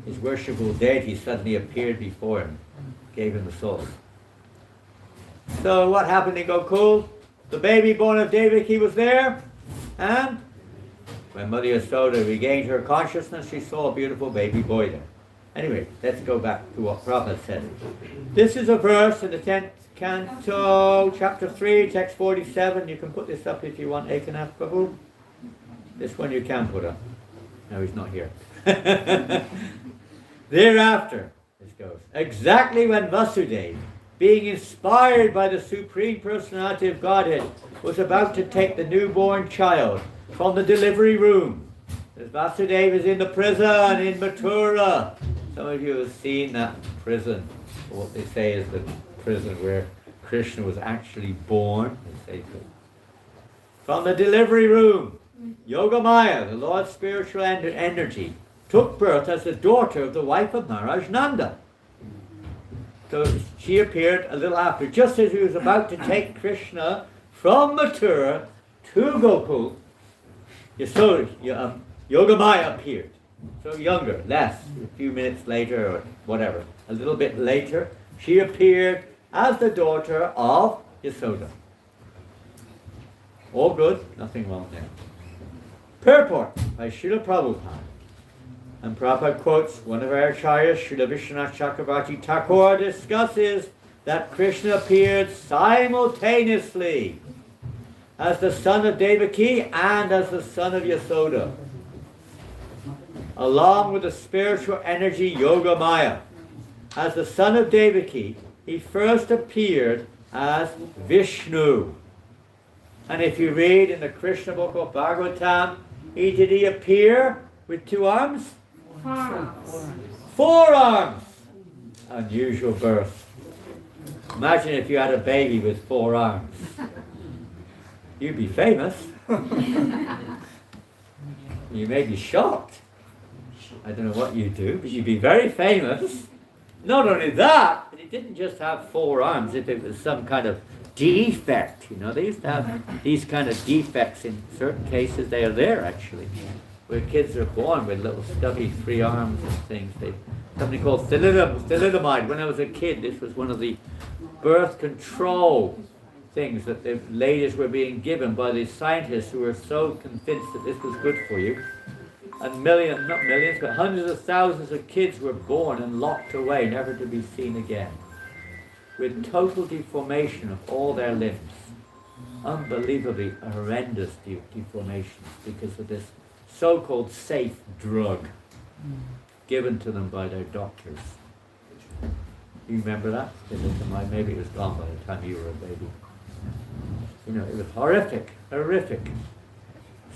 His worshipful deity suddenly appeared before him, gave him the soul. So what happened in Gokul? The baby born of Devaki was there, and when Mother Yasoda regained her consciousness, she saw a beautiful baby boy there. Anyway, let's go back to what Prabhupada said. This is a verse in the 10th Canto, chapter 3, text 47. You can put this up if you want, Ekanath Prabhu. This one you can put up. No, he's not here. Thereafter, this goes, exactly when Vasudeva, being inspired by the Supreme Personality of Godhead, was about to take the newborn child from the delivery room. As Vasudeva is in the prison in Mathura. Some of you have seen that prison, or what they say is the prison where Krishna was actually born. They say so. From the delivery room, Yogamaya, the Lord's spiritual energy, took birth as the daughter of the wife of Maharaj Nanda. So she appeared a little after, just as he was about to take Krishna from Mathura to Gokul. Yogamaya appeared. So younger, less, a few minutes later or whatever, a little bit later, she appeared as the daughter of Yasoda. All good, nothing wrong there. Purport by Srila Prabhupada. And Prabhupada quotes one of our acharyas, Srila Vishwanath Chakravarti Thakur, discusses that Krishna appeared simultaneously as the son of Devaki and as the son of Yasoda, along with the spiritual energy Yoga Maya. As the son of Devaki, he first appeared as Vishnu. And if you read in the Krishna book of Bhagavatam, did he appear with 2 arms? 4 arms! Unusual birth. Imagine if you had a baby with 4 arms. You'd be famous. You may be shocked. I don't know what you do, but you'd be very famous. Not only that, but he didn't just have 4 arms if it was some kind of defect. You know, they used to have these kind of defects in certain cases. They are there actually, where kids are born with little stubby 3 arms and things. Something called thalidomide. When I was a kid, this was one of the birth control things that the ladies were being given by these scientists who were so convinced that this was good for you. And not millions, but hundreds of thousands of kids were born and locked away, never to be seen again, with total deformation of all their limbs. Unbelievably horrendous deformations because of this so-called safe drug given to them by their doctors. You remember that? Maybe it was gone by the time you were a baby. You know, it was horrific.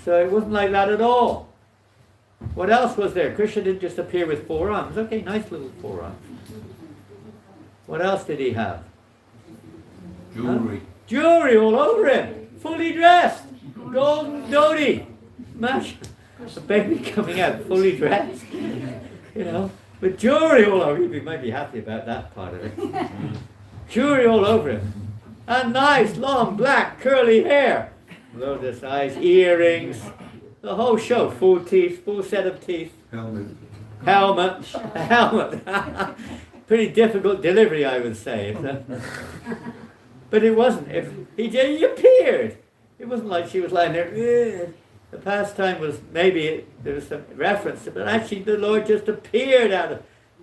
So it wasn't like that at all. What else was there? Krishna didn't just appear with 4 arms. Okay, nice little 4 arms. What else did he have? Jewelry. Huh? Jewelry all over him. Fully dressed. Golden dhoti. Imagine a baby coming out fully dressed. You know, with jewelry all over him. You might be happy about that part of it. Jewelry all over him. And nice, long, black, curly hair. Lotus eyes, earrings. The whole show, full teeth, full set of teeth. Helmet. Pretty difficult delivery, I would say. But it wasn't. He appeared. It wasn't like she was lying there. The pastime was maybe there was some reference, but actually the Lord just appeared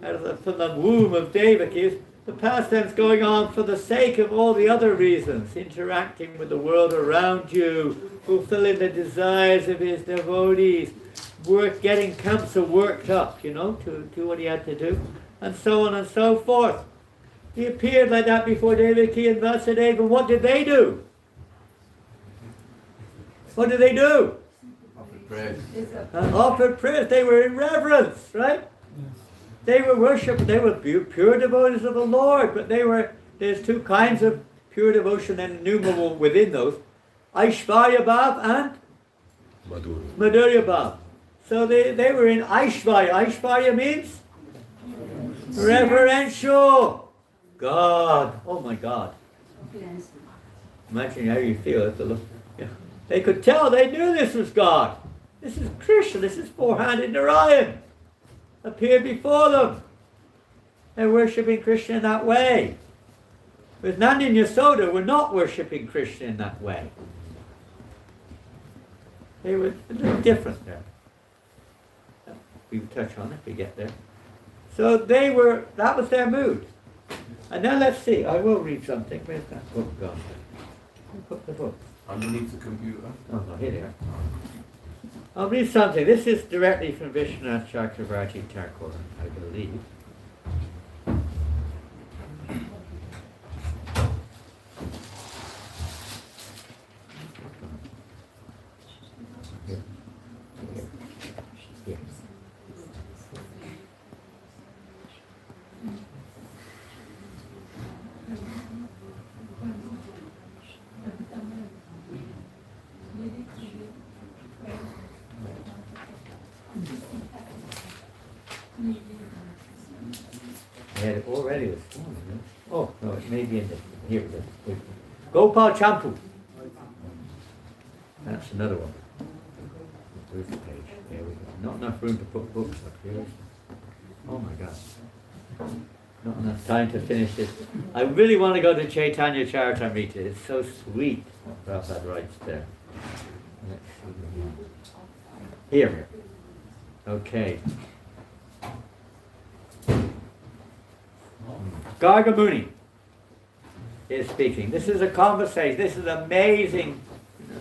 from the womb of Devaki. The pastime's going on for the sake of all the other reasons, interacting with the world around you, fulfilling the desires of his devotees, getting Kamsa worked up, you know, to do what he had to do, and so on and so forth. He appeared like that before Devaki and Vasudeva, and what did they do? What did they do? Offered prayers. Offered prayers. They were in reverence, right? They were worshipped, they were pure devotees of the Lord, but there's 2 kinds of pure devotion and innumerable within those. Aishvarya Bhav and Madhurya Bhav. So they were in Aishvarya. Aishvarya means reverential. God. Oh my God. Imagine how you feel at the look. Yeah. They could tell, they knew this was God. This is Krishna, this is four-handed Narayan. Appeared before them. They're worshipping Krishna in that way. With Nanda and Yasoda were not worshipping Krishna in that way. They were a little different there. We will touch on it if we get there. So that was their mood. And now let's see, I will read something. Where's that book gone? Who put the book? Underneath the computer. Oh, no, here they are. I'll read something. This is directly from Vishwanath Chakravarti Thakur, I believe. Here. I had it already this morning. Oh, no, it may be in the, here it is. Gopal Champu. That's another one. Where's the page? There we go. Not enough room to put books up here. Oh my God. Not enough time to finish this. I really want to go to Chaitanya Charitamrita. It's so sweet what Prabhupada writes there. Let's see. Here. Okay. Gargamuni is speaking. This is a conversation. This is amazing.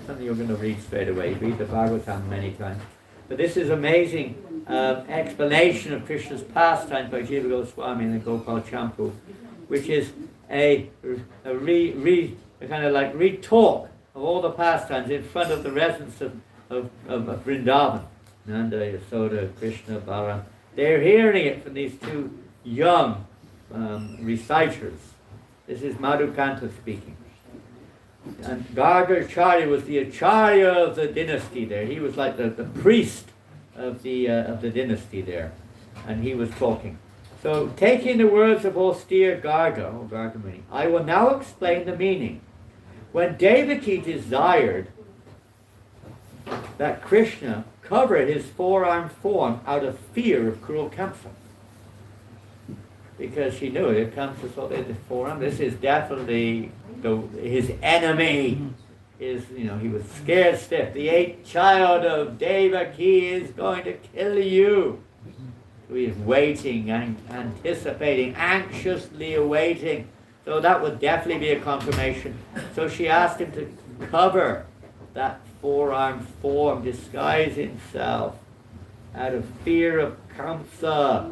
Something you're going to read straight away. You read the Bhagavatam many times. But this is amazing explanation of Krishna's pastimes by Jiva Goswami and the Gopal Champu, which is a kind of like re-talk of all the pastimes in front of the residents of Vrindavan. Nanda, Yasoda, Krishna, Balaram. They're hearing it from these two young reciters. This is Madhukanta speaking. And Gargacharya was the acharya of the dynasty there. He was like the priest of the dynasty there. And he was talking. So, taking the words of austere Garga, or Gargamuni, I will now explain the meaning. When Devaki desired that Krishna covered his four-armed form out of fear of cruel Kamsa, because she knew it, Kamsa saw the forearm. This is definitely his enemy. He was scared stiff. The eighth child of Devaki is going to kill you. So he is waiting and anticipating, anxiously awaiting. So that would definitely be a confirmation. So she asked him to cover that four-armed form, disguise himself out of fear of Kamsa.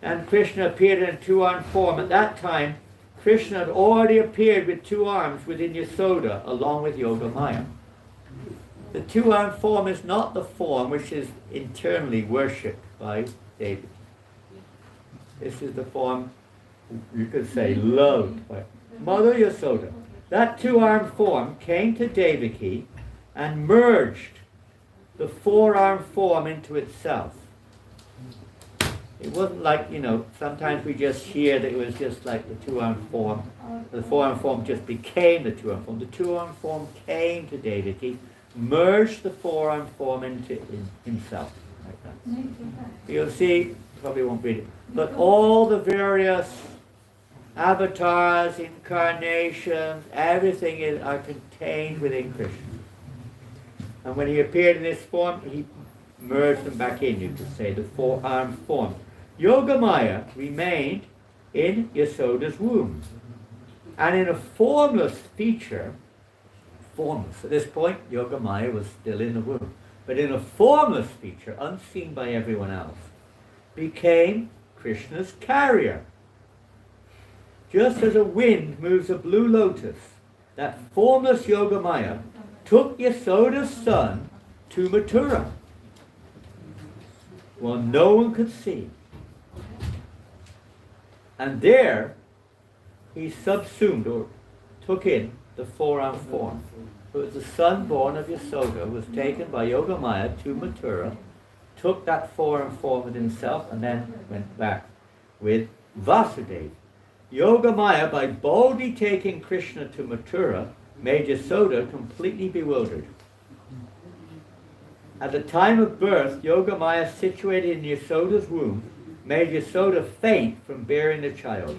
And Krishna appeared in a two-armed form. At that time, Krishna had already appeared with two arms within Yasoda, along with Yogamaya. The two-armed form is not the form which is internally worshipped by David. This is the form, you could say, loved by Mother Yasoda. That two-armed form came to Devaki and merged the four-armed form into itself. It wasn't like, sometimes we just hear that it was just like the two-armed form. The four-armed form just became the two-armed form. The two-armed form came to Devaki, merged the four-armed form into himself. Like that. You'll see, probably won't read it, but all the various avatars, incarnations, everything are contained within Krishna. And when he appeared in this form, he merged them back in, you could say, the four-armed form. Yogamaya remained in Yasoda's womb. And in a formless feature, formless, at this point, Yogamaya was still in the womb, but in a formless feature, unseen by everyone else, became Krishna's carrier. Just as a wind moves a blue lotus, that formless Yogamaya took Yasoda's son to Mathura, while no one could see. And there he subsumed or took in the four-armed form. who was the son born of Yasoda, was taken by Yogamaya to Mathura, took that form with himself, and then went back with Vasudeva. Yogamaya, by boldly taking Krishna to Mathura, made Yasoda completely bewildered. At the time of birth, Yogamaya, situated in Yasoda's womb, made Yasoda faint from bearing the child.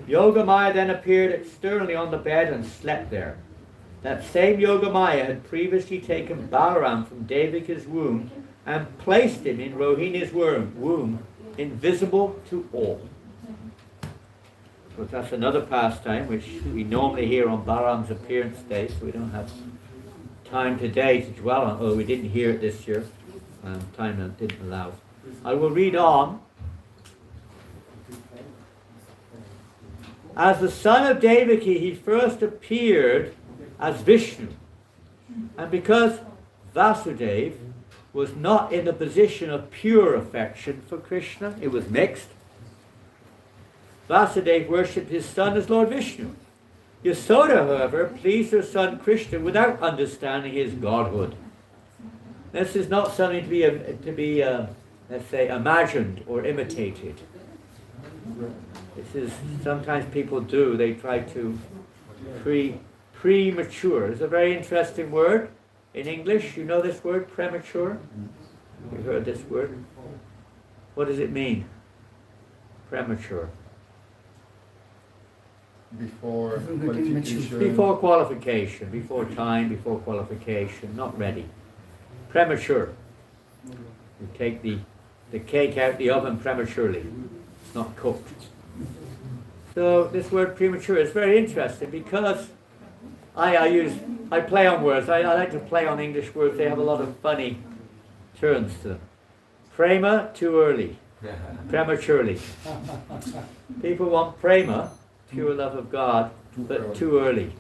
Yogamaya then appeared externally on the bed and slept there. That same Yogamaya had previously taken Balaram from Devaka's womb and placed him in Rohini's womb, invisible to all. But that's another pastime which we normally hear on Balaram's appearance day, so we don't have time today to dwell on, although we didn't hear it this year. Time didn't allow. I will read on. As the son of Devaki, he first appeared as Vishnu. And because Vasudeva was not in a position of pure affection for Krishna, it was mixed, Vasudeva worshipped his son as Lord Vishnu. Yasoda, however, pleased her son Krishna without understanding his godhood. This is not something to be let's say, imagined or imitated. This is, sometimes people do, they try to premature. It's a very interesting word in English. You know this word, premature? You heard this word? What does it mean? Premature. Before qualification. Before qualification, before time, before qualification, not ready. Premature. You take the cake out the oven prematurely. It's not cooked. So this word premature is very interesting because I play on words. I like to play on English words. They have a lot of funny turns to them. Prema, too early. Prematurely. People want prema, pure love of God, but too early.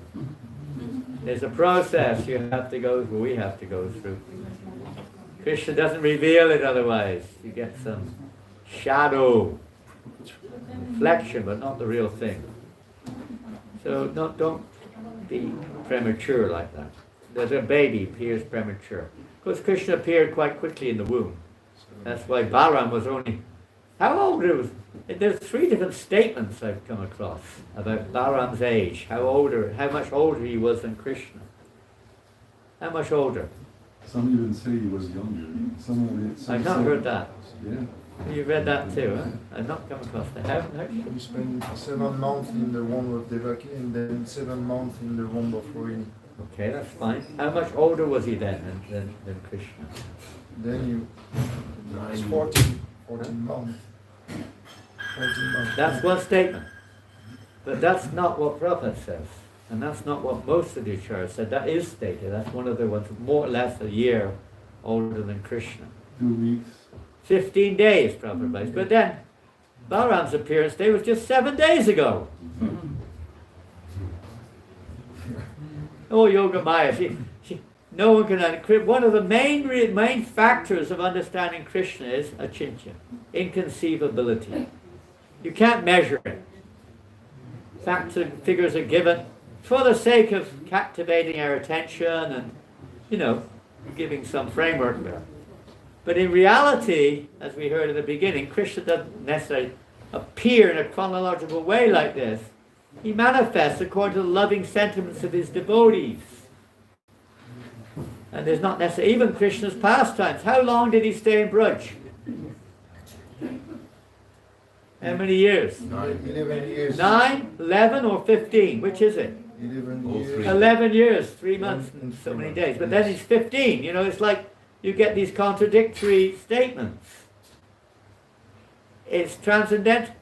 There's a process you have to go through, we have to go through. Krishna doesn't reveal it otherwise. You get some shadow, reflection, but not the real thing. So don't be premature like that. There's a baby appears premature. Because Krishna appeared quite quickly in the womb. That's why Balaram was only... How old he was? There's 3 different statements I've come across about Balaram's age. How much older he was than Krishna. How much older? Some even say he was younger. I've not heard that. Yeah. You've read that too, huh? I've not come across that. How? We spent 7 months in the womb of Devaki and then 7 months in the womb of Rohini. Okay, that's fine. How much older was he then than Krishna? Then it's 14 months. 14 months. That's one statement. But that's not what Prabhupada says. And that's not what most of the acharyas said. That is stated. That's one of the ones, more or less a year older than Krishna. 2 weeks. 15 days, Prabhupada writes. But then, Balaram's appearance day was just 7 days ago. Oh, Yogamaya, no one can... One of the main factors of understanding Krishna is achintya, inconceivability. You can't measure it. Facts and figures are given for the sake of captivating our attention and, giving some framework there. But in reality, as we heard at the beginning, Krishna doesn't necessarily appear in a chronological way like this. He manifests according to the loving sentiments of his devotees. And there's not necessarily, even Krishna's pastimes. How long did he stay in Braj? How many years? 11 years. 9, 11, or 15? Which is it? 11 years. 11 years, 3 months and so many days. But then he's 15. It's like you get these contradictory statements. It's transcendental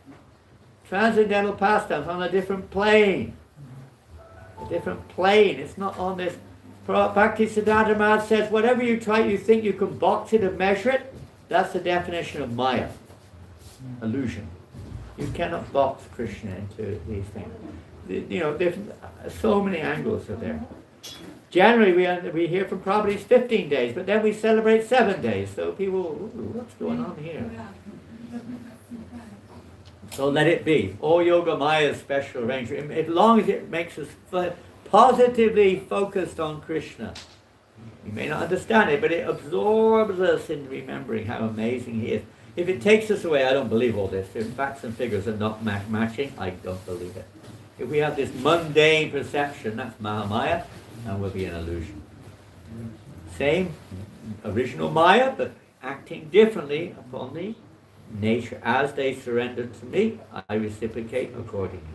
pastimes on a different plane. A different plane. It's not on this. Bhakti Siddhanta Maharaj says, whatever you think you can box it and measure it, that's the definition of Maya. Illusion. You cannot box Krishna into these things. So many angles are there. Generally, we hear from Prabhupada he's 15 days, but then we celebrate 7 days. So people, what's going on here? So let it be. All Yoga Maya's special arrangement. As long as it makes us positively focused on Krishna. You may not understand it, but it absorbs us in remembering how amazing he is. If it takes us away, I don't believe all this. If facts and figures are not matching, I don't believe it. If we have this mundane perception, that's Mahamaya, and we'll be an illusion. Same original Maya, but acting differently upon the nature. As they surrender to me, I reciprocate accordingly.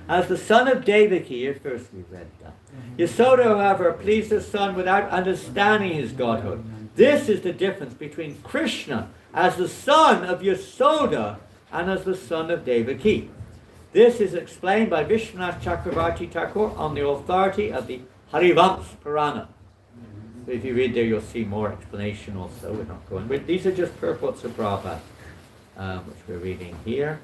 As the son of Devaki, at first we read that. Yasoda, however, pleased her son without understanding his godhood. This is the difference between Krishna as the son of Yasoda and as the son of Devaki. This is explained by Vishwanath Chakravarti Thakur on the authority of the Harivamsa Purana. So if you read there, you'll see more explanation also. We're not going. These are just purports of Prabhupada, which we're reading here.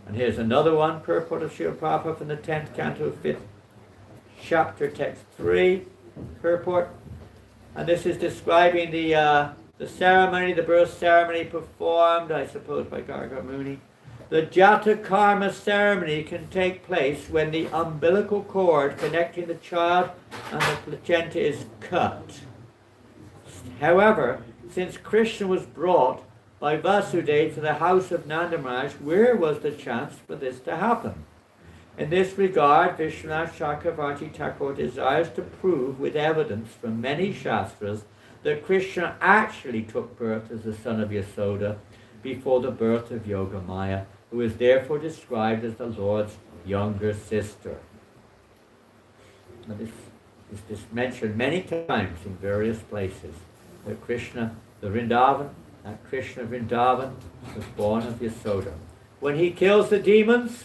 And here's another one, purport of Srila Prabhupada from the 10th canto, 5th chapter, text 3, purport. And this is describing the ceremony, the birth ceremony performed, I suppose, by Garga Muni. The Jata Karma ceremony can take place when the umbilical cord connecting the child and the placenta is cut. However, since Krishna was brought by Vasudeva to the house of Nanda Maharaj, where was the chance for this to happen? In this regard, Vishwanath Chakravarti Thakur desires to prove with evidence from many Shastras that Krishna actually took birth as the son of Yasoda before the birth of Yogamaya, who is therefore described as the Lord's younger sister. Now this is mentioned many times in various places, that Krishna, the Vrindavan, that Krishna Vrindavan was born of Yasoda. When he kills the demons,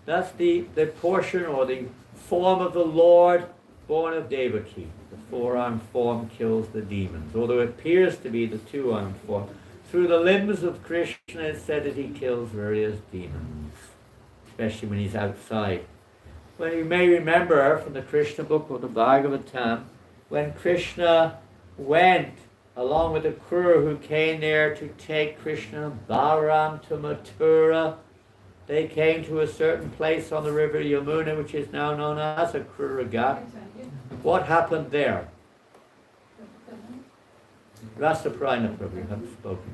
that's the portion or the form of the Lord born of Devaki. The four-armed form kills the demons, although it appears to be the two-armed form. Through the limbs of Krishna, it's said that he kills various demons, especially when he's outside. Well, you may remember from the Krishna book or the Bhagavatam, when Krishna went along with the crew who came there to take Krishna and Balaram to Mathura, they came to a certain place on the river Yamuna, which is now known as a Kruragat. What happened there? Rasaprayana Prabhu, you haven't spoken.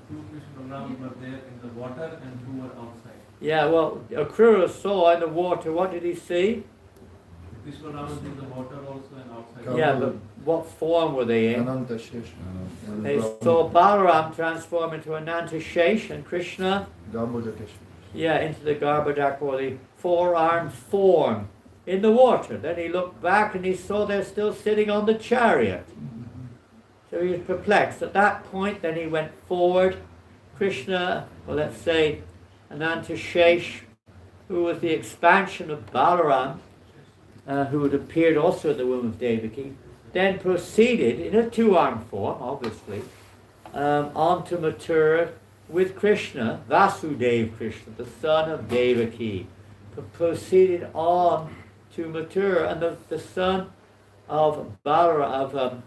Two Krishnavram were there in the water and two were outside. Yeah, well, Akrura saw in the water, what did he see? Krishnavram was in the water also and outside. Yeah, but what form were they in? Ananta Shesh. They saw Balaram transform into Ananta Shesh and Krishna, Garbhodakesh. yeah, into the Garbhodak or the four-armed form in the water. Then he looked back and he saw they're still sitting on the chariot. So he was perplexed. At that point, then he went forward. Krishna, well, let's say Ananta Shesh, who was the expansion of Balaram, who had appeared also in the womb of Devaki, then proceeded in a two-armed form, obviously, onto Mathura with Krishna, Vasudeva Krishna, the son of Devaki, proceeded on to Mathura, and the son of Yasoda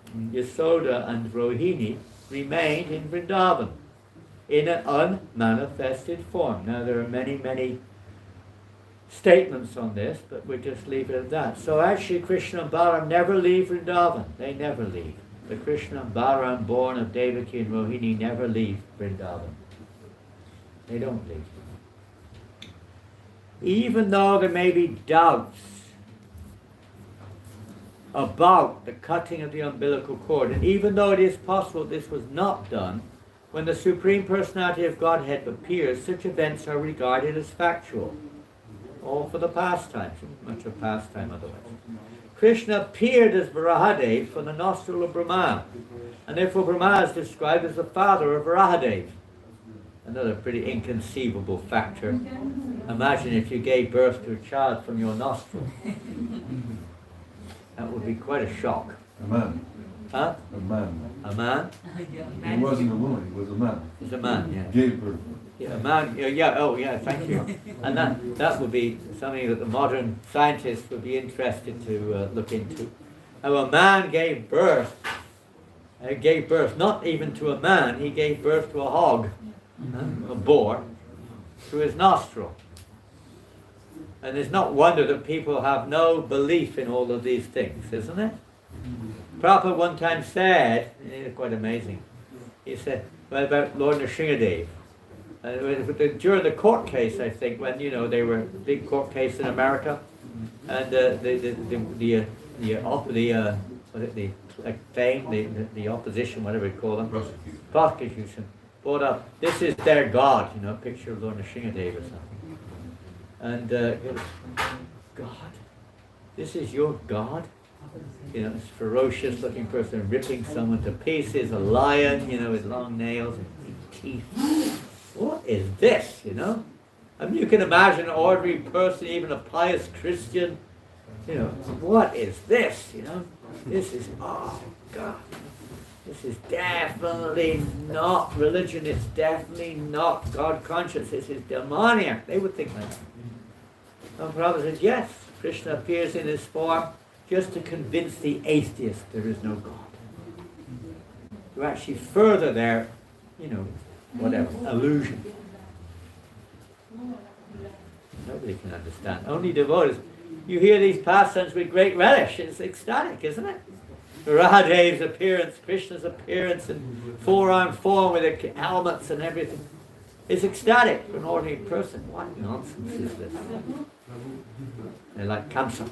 and Rohini remained in Vrindavan in an unmanifested form. Now there are many, many statements on this, but we'll just leave it at that. So actually Krishna and Balaram never leave Vrindavan. They never leave. The Krishna and Balaram born of Devaki and Rohini never leave Vrindavan. They don't leave. Even though there may be doubts about the cutting of the umbilical cord, and even though it is possible this was not done, when the Supreme Personality of Godhead appears, such events are regarded as factual. All for the pastime, much of pastime otherwise. Krishna appeared as Varahadev from the nostril of Brahma, and therefore Brahma is described as the father of Varahadev. Another pretty inconceivable factor. Imagine if you gave birth to a child from your nostril. That would be quite a shock. A man. Huh? A man. A man? He wasn't a woman, he was a man. He's a man, yeah. Gave birth. Yeah, a man, yeah, oh yeah, thank you. And that would be something that the modern scientists would be interested to look into. How a man gave birth not even to a man, he gave birth to a hog, a boar, through his nostril. And it's not wonder that people have no belief in all of these things, isn't it? Prabhupada one time said, it's quite amazing, he said, well, about Lord Nrsingadev. During the court case, I think, when, you know, they were a big court case in America, and the opposition, whatever you call them, prosecution, brought up, this is their God, you know, a picture of Lord Nrsingadev or something. And God? This is your God? You know, this ferocious looking person ripping someone to pieces, a lion, you know, with long nails and teeth. What is this, you know? I mean, you can imagine an ordinary person, even a pious Christian, you know, what is this, you know? This is, oh God, this is definitely not religion, it's definitely not God conscious, this is demoniac. They would think like that. And Prabhupada said, yes, Krishna appears in this form just to convince the atheist there is no God. To actually further their, you know, whatever, illusion. Nobody can understand. Only devotees. You hear these pastimes with great relish. It's ecstatic, isn't it? Radha's appearance, Krishna's appearance, and four-armed form with the helmets and everything. It's ecstatic for an ordinary person. What nonsense is this? They're like Kamsa.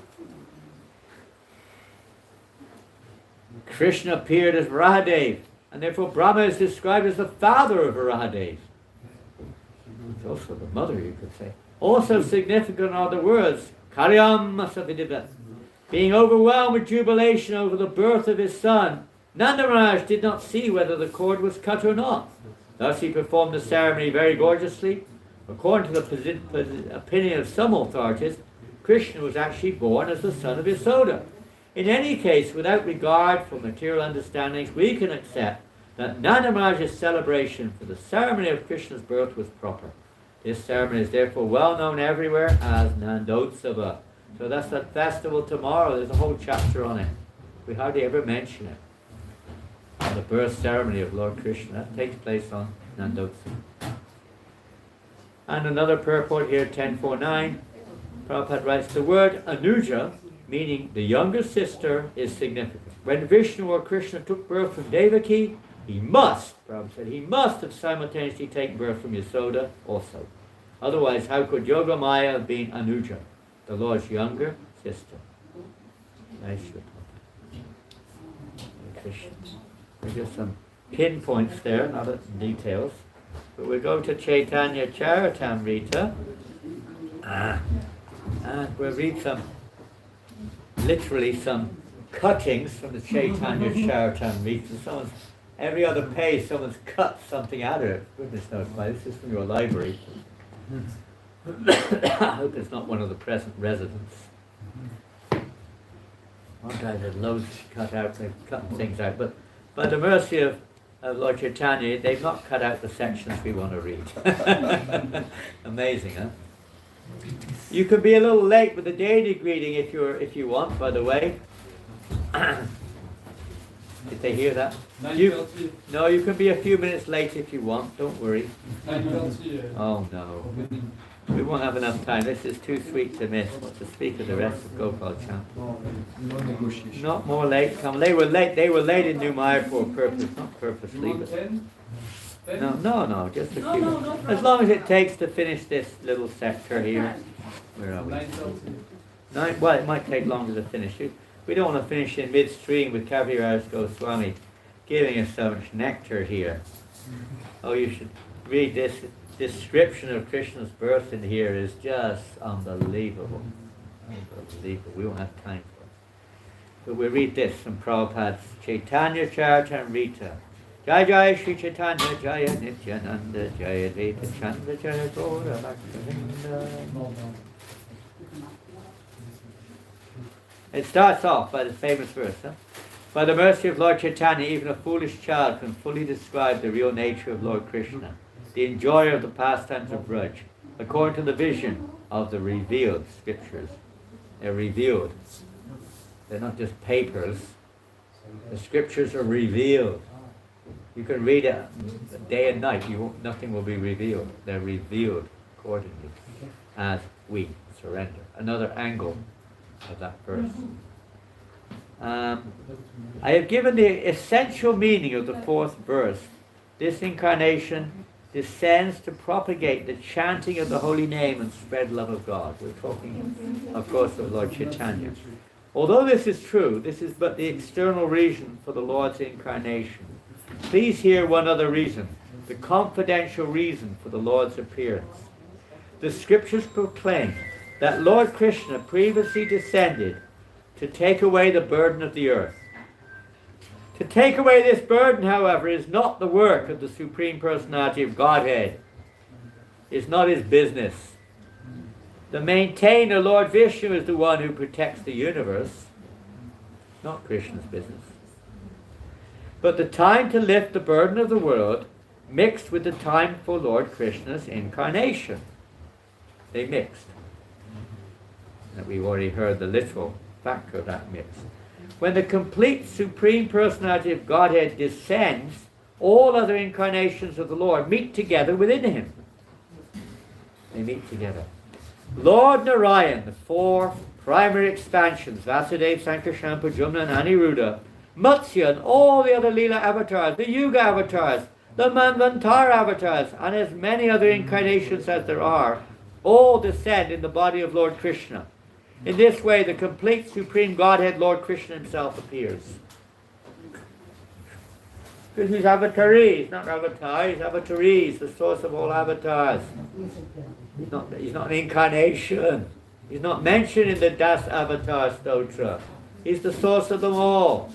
Krishna appeared as Radhadev, and therefore Brahma is described as the father of Radhadev. It's also the mother, you could say. Also significant are the words, Karyam Masavidivat, being overwhelmed with jubilation over the birth of his son. Nanda Maharaj did not see whether the cord was cut or not. Thus he performed the ceremony very gorgeously. According to the opinion of some authorities, Krishna was actually born as the son of Yasoda. In any case, without regard for material understandings, we can accept that Nanda Maharaj's celebration for the ceremony of Krishna's birth was proper. This ceremony is therefore well known everywhere as Nandotsava. So that's that festival tomorrow. There's a whole chapter on it. We hardly ever mention it. The birth ceremony of Lord Krishna that takes place on Nandotsava. And another purport here, 1049. Prabhupada writes, the word Anuja, meaning the younger sister, is significant. When Vishnu or Krishna took birth from Devaki, he must, Prabhupada said, he must have simultaneously taken birth from Yasoda also. Otherwise, how could Yogamaya have been Anuja, the Lord's younger sister? Nice. Krishna. There's just some pinpoints there, not details. But we'll go to Chaitanya Charitamrita. And we'll read literally some cuttings from the Chaitanya Charitamrita. Every other page someone's cut something out of it. Goodness knows why. This is from your library. I hope it's not one of the present residents. One guy had loads cut out, they've cut things out, but by the mercy of Lord Chaitanya, they've not cut out the sections we want to read. Amazing, huh? You can be a little late with the deity greeting if you want, by the way. Did they hear that? No, you can be a few minutes late if you want, don't worry. Oh no. We won't have enough time. This is too sweet to miss. To speak of the rest of Gopal chant. Not more late. Come. They were late in New Maya for a purpose, not purposely. But no, just a few. As long as it takes to finish this little sector here. Where are we? 9. Well, it might take longer to finish it. We don't want to finish in midstream with Kaviraj Goswami giving us so much nectar here. Oh, you should read this description of Krishna's birth in here is just unbelievable. Unbelievable. We won't have time for it. But we'll read this from Prabhupada's Chaitanya Charitamrita. Jai Jai Shri Chaitanya Jaya Nityananda Jaya Veda Chandra Jaya Gaura Bhaktavinda. It starts off by the famous verse. By the mercy of Lord Chaitanya, even a foolish child can fully describe the real nature of Lord Krishna, the enjoyer of the pastimes of Braj, according to the vision of the revealed scriptures. They're revealed. They're not just papers. The scriptures are revealed. You can read it day and night. Nothing will be revealed. They're revealed accordingly as we surrender. Another angle of that verse. I have given the essential meaning of the fourth verse. This incarnation descends to propagate the chanting of the holy name and spread love of God. We're talking, of course, of Lord Chaitanya. Although this is true, this is but the external reason for the Lord's incarnation. Please hear one other reason, the confidential reason for the Lord's appearance. The scriptures proclaim that Lord Krishna previously descended to take away the burden of the earth. To take away this burden, however, is not the work of the Supreme Personality of Godhead. It's not his business. The maintainer, Lord Vishnu, is the one who protects the universe, not Krishna's business. But the time to lift the burden of the world mixed with the time for Lord Krishna's incarnation. They mixed. And we've already heard the literal factor of that mix. When the complete Supreme Personality of Godhead descends, all other incarnations of the Lord meet together within him. They meet together. Lord Narayan, the four primary expansions, Vasudeva, Sankarshan, Pradyumna, and Aniruddha, Matsya, and all the other Leela avatars, the Yuga avatars, the Manvantara avatars, and as many other incarnations as there are, all descend in the body of Lord Krishna. In this way, the complete Supreme Godhead, Lord Krishna himself, appears. Because he's avataris, not avatar, he's avataris, the source of all avatars. He's not an incarnation. He's not mentioned in the Das Avatar Stotra. He's the source of them all.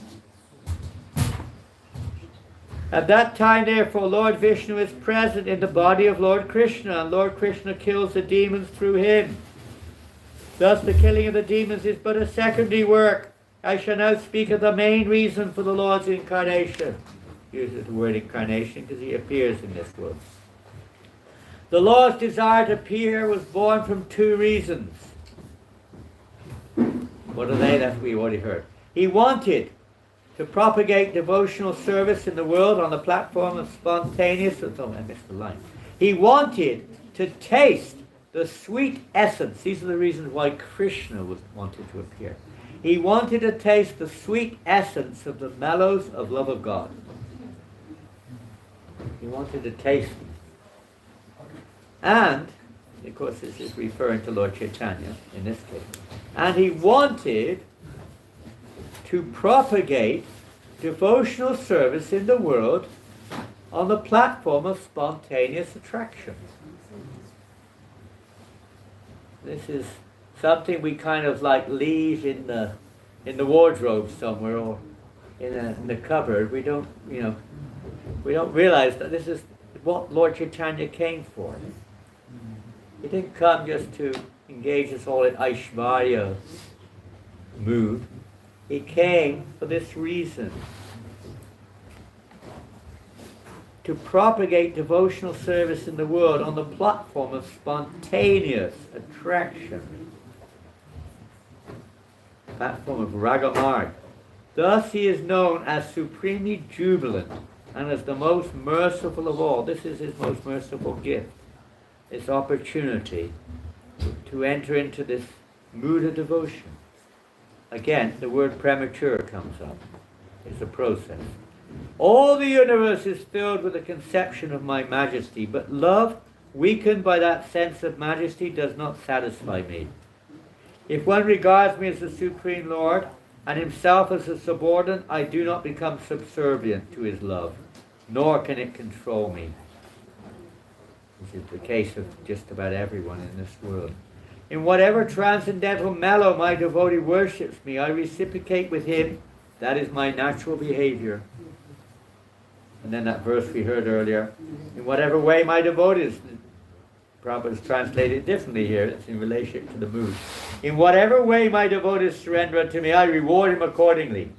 At that time, therefore, Lord Vishnu is present in the body of Lord Krishna, and Lord Krishna kills the demons through him. Thus, the killing of the demons is but a secondary work. I shall now speak of the main reason for the Lord's incarnation. Uses the word incarnation because he appears in this world. The Lord's desire to appear was born from two reasons. What are they? That we already heard. He wanted to propagate devotional service in the world on the platform of spontaneous... Oh, I missed the line. He wanted to taste the sweet essence. These are the reasons why Krishna wanted to appear. He wanted to taste the sweet essence of the mellows of love of God. He wanted to taste them. And, of course, this is referring to Lord Chaitanya in this case. And he wanted to propagate devotional service in the world on the platform of spontaneous attraction. This is something we kind of like leave in the wardrobe somewhere or in the cupboard. We don't realize that this is what Lord Chaitanya came for. He didn't come just to engage us all in Aishvarya mood. He came for this reason. To propagate devotional service in the world on the platform of spontaneous attraction. Platform of Ragamarg. Thus he is known as supremely jubilant and as the most merciful of all. This is his most merciful gift. This opportunity to enter into this mood of devotion. Again, the word premature comes up. It's a process. All the universe is filled with the conception of my majesty, but love, weakened by that sense of majesty, does not satisfy me. If one regards me as the Supreme Lord, and himself as a subordinate, I do not become subservient to his love, nor can it control me. This is the case of just about everyone in this world. In whatever transcendental mellow my devotee worships me, I reciprocate with him. That is my natural behavior. And then that verse we heard earlier, in whatever way my devotees, Prabhupada's translated differently here, it's in relationship to the mood. In whatever way my devotees surrender unto me, I reward him accordingly.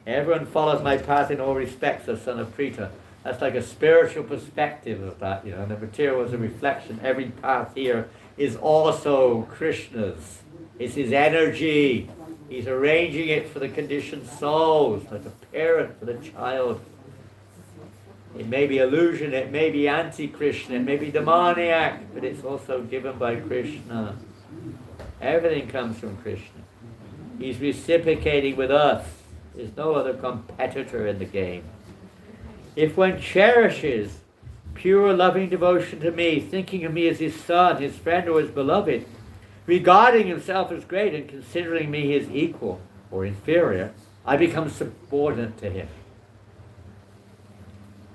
Everyone follows my path in all respects, the son of Prita. That's like a spiritual perspective of that, and the material is a reflection. Every path here is also Krishna's. It's his energy. He's arranging it for the conditioned souls, like a parent for the child. It may be illusion, it may be anti-Krishna, it may be demoniac, but it's also given by Krishna. Everything comes from Krishna. He's reciprocating with us. There's no other competitor in the game. If one cherishes pure loving devotion to me, thinking of me as his son, his friend, or his beloved, regarding himself as great and considering me his equal or inferior, I become subordinate to him.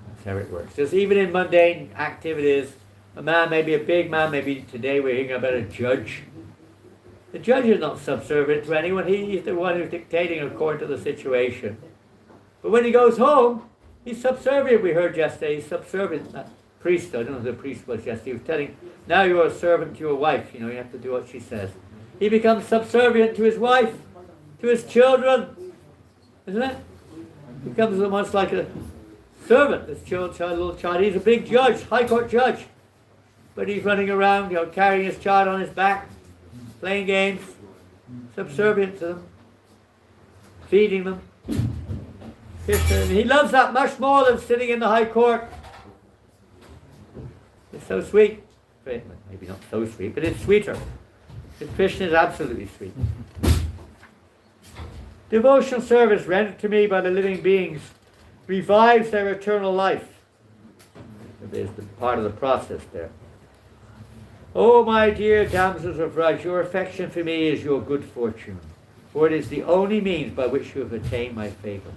That's how it works. Just even in mundane activities, a man may be a big man, maybe today we're hearing about a judge. The judge is not subservient to anyone. He's the one who's dictating according to the situation. But when he goes home, he's subservient. We heard yesterday, he's subservient. That priest, I don't know who the priest was yesterday, he was telling, now you're a servant to your wife, you have to do what she says. He becomes subservient to his wife, to his children, isn't it? He becomes almost like a servant, this little child. He's a big judge, high court judge. But he's running around, carrying his child on his back, playing games, subservient to them, feeding them. He loves that much more than sitting in the high court. It's so sweet. Maybe not so sweet, but it's sweeter. Krishna is absolutely sweet. Devotional service rendered to me by the living beings revives their eternal life. There's the part of the process there. Oh, my dear damsels of Raj, your affection for me is your good fortune, for it is the only means by which you have attained my favor.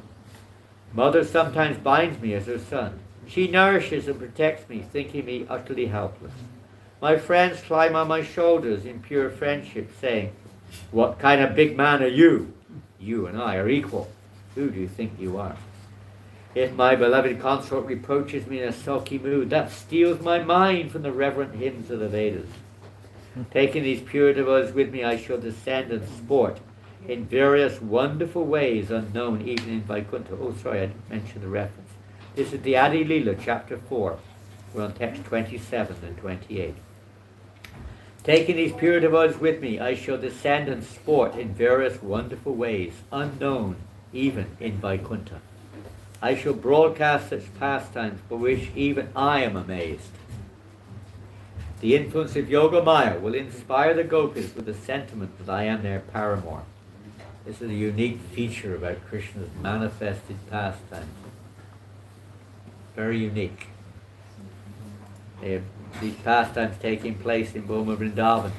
Mother sometimes binds me as her son. She nourishes and protects me, thinking me utterly helpless. My friends climb on my shoulders in pure friendship, saying, what kind of big man are you? You and I are equal. Who do you think you are? If my beloved consort reproaches me in a sulky mood, that steals my mind from the reverent hymns of the Vedas. Taking these pure devotees with me, I shall descend and sport in various wonderful ways unknown even in Vaikuntha. Oh, sorry, I didn't mention the reference. This is the Adi Lila, chapter 4. We're on text 27 and 28. Taking these pure devotees with me, I shall descend and sport in various wonderful ways unknown even in Vaikuntha. I shall broadcast such pastimes for which even I am amazed. The influence of Yoga Maya will inspire the gopis with the sentiment that I am their paramour. This is a unique feature about Krishna's manifested pastimes. Very unique. These pastimes taking place in Boma Vrindavan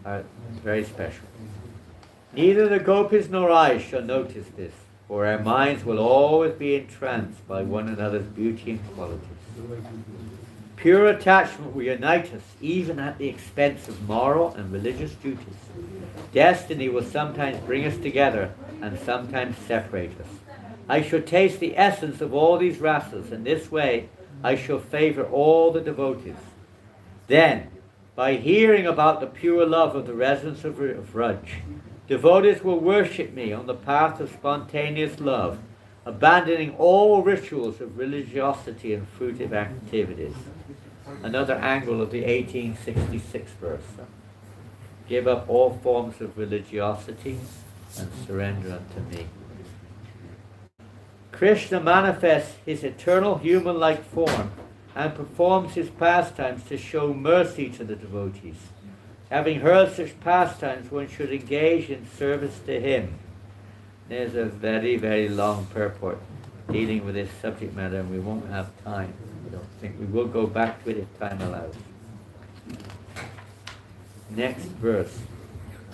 are very special. Neither the gopis nor I shall notice this, for our minds will always be entranced by one another's beauty and qualities. Pure attachment will unite us, even at the expense of moral and religious duties. Destiny will sometimes bring us together and sometimes separate us. I shall taste the essence of all these rasas, and this way I shall favor all the devotees. Then, by hearing about the pure love of the residents of Vraj, devotees will worship me on the path of spontaneous love, abandoning all rituals of religiosity and fruitive activities. Another angle of the 1866 verse. Give up all forms of religiosity and surrender unto me. Krishna manifests his eternal human-like form and performs his pastimes to show mercy to the devotees. Having heard such pastimes, one should engage in service to him. There's a very, very long purport dealing with this subject matter, and we won't have time. I don't think we will go back to it if time allows. Next verse.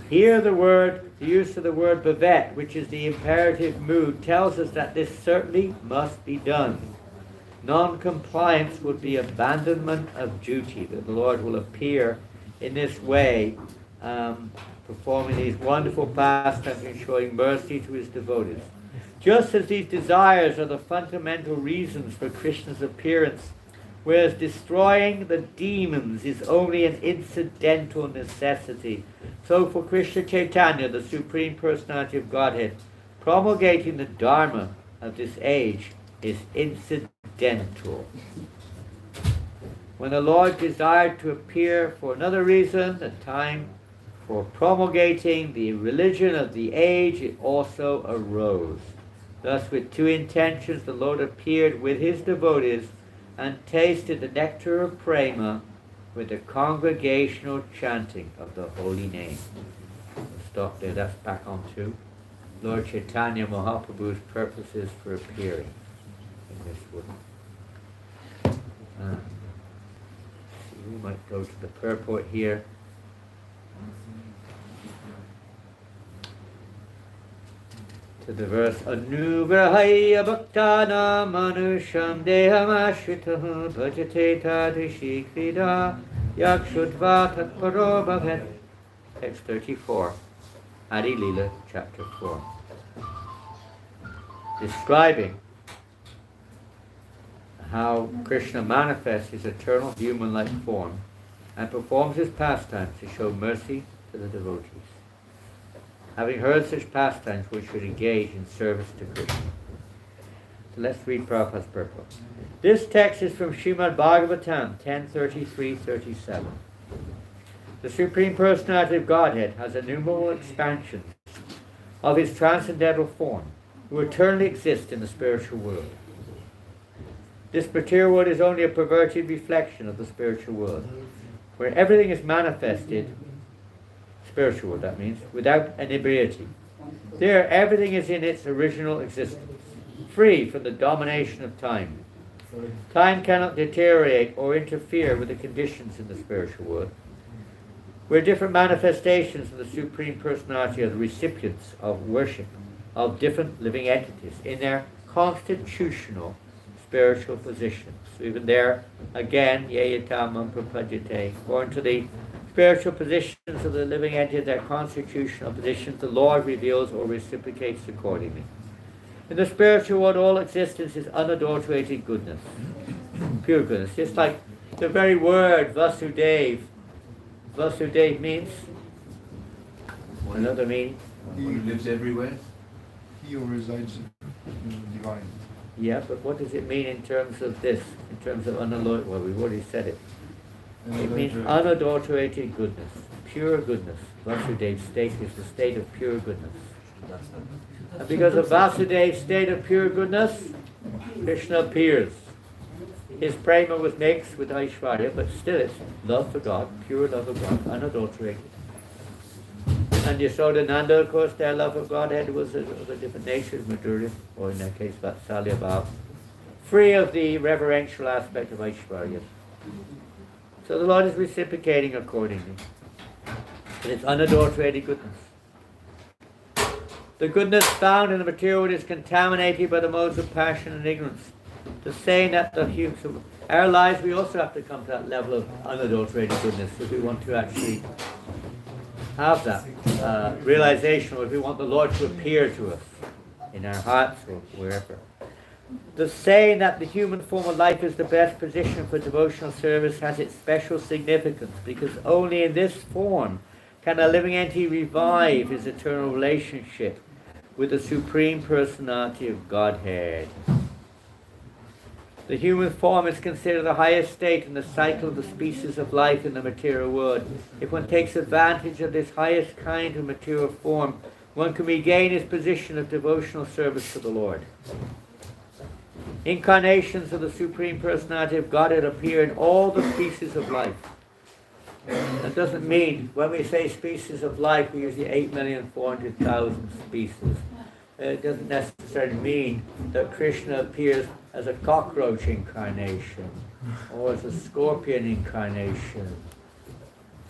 Here the use of the word bhavet, which is the imperative mood, tells us that this certainly must be done. Non-compliance would be abandonment of duty, that the Lord will appear in this way, performing these wonderful pastimes and showing mercy to his devotees. Just as these desires are the fundamental reasons for Krishna's appearance, whereas destroying the demons is only an incidental necessity, so for Krishna Chaitanya, the Supreme Personality of Godhead, promulgating the Dharma of this age is incidental. When the Lord desired to appear for another reason, the time for promulgating the religion of the age, it also arose. Thus, with two intentions, the Lord appeared with his devotees and tasted the nectar of prema with the congregational chanting of the holy name. We'll stop there, that's back on 2. Lord Chaitanya Mahaprabhu's purposes for appearing in this world. We might go to the purport here. To the verse Anugrahaya Bhaktana Manusham Deham Ashritaha Bhajate Tadrishi Krida Yakshudva Tatparo Bhavet. Text 34. Adi Lila, chapter 4. Describing how Krishna manifests his eternal human-like form and performs his pastimes to show mercy to the devotees. Having heard such pastimes, we should engage in service to Krishna. So let's read Prabhupada's purport. This text is from Srimad Bhagavatam 10:33-37. The Supreme Personality of Godhead has innumerable expansions of his transcendental form, who eternally exist in the spiritual world. This material world is only a perverted reflection of the spiritual world, where everything is manifested, spiritual world that means, without inebriety. There, everything is in its original existence, free from the domination of time. Time cannot deteriorate or interfere with the conditions in the spiritual world, where different manifestations of the Supreme Personality are the recipients of worship of different living entities in their constitutional spiritual positions. So even there, again, yeyatamam prapajate, according to the spiritual positions of the living entity, their constitutional positions, the Lord reveals or reciprocates accordingly. In the spiritual world, all existence is unadulterated goodness, pure goodness. Just like the very word Vasudev. Vasudev means another meaning. He lives everywhere. He who resides in the divine. Yeah, but what does it mean in terms of this? In terms of unadulterated? Well, we've already said it. It means unadulterated goodness, pure goodness. Vasudev's state is the state of pure goodness. And because of Vasudev's state of pure goodness, Krishna appears. His prema was mixed with Aishwarya, but still it's love for God, pure love of God, unadulterated. And Yashodananda, of course, their love of Godhead was of a different nature, Madhurya, or in that case, Vatsalya Bhav, free of the reverential aspect of Aishwarya. So the Lord is reciprocating accordingly. But it's unadulterated goodness. The goodness found in the material world is contaminated by the modes of passion and ignorance. To say that our lives, we also have to come to that level of unadulterated goodness if we want to actually have that realization, or if we want the Lord to appear to us in our hearts or wherever. The saying that the human form of life is the best position for devotional service has its special significance, because only in this form can a living entity revive his eternal relationship with the Supreme Personality of Godhead. The human form is considered the highest state in the cycle of the species of life in the material world. If one takes advantage of this highest kind of material form, one can regain his position of devotional service to the Lord. Incarnations of the Supreme Personality of Godhead appear in all the species of life. That doesn't mean, when we say species of life, we use the 8,400,000 species. It doesn't necessarily mean that Krishna appears as a cockroach incarnation or as a scorpion incarnation.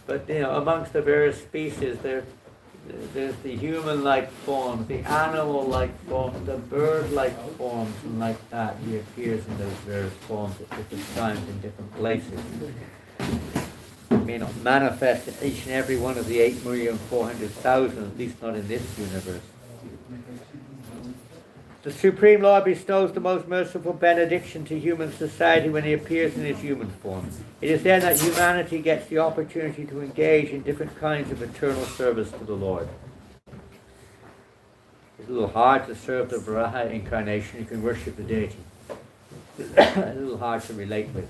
But amongst the various species, there's the human-like forms, the animal-like forms, the bird-like forms, and like that. He appears in those various forms at different times in different places. It may not manifest in each and every one of the 8,400,000, at least not in this universe. The Supreme Lord bestows the most merciful benediction to human society when he appears in his human form. It is then that humanity gets the opportunity to engage in different kinds of eternal service to the Lord. It's a little hard to serve the Varaha incarnation. You can worship the deity. A little hard to relate with.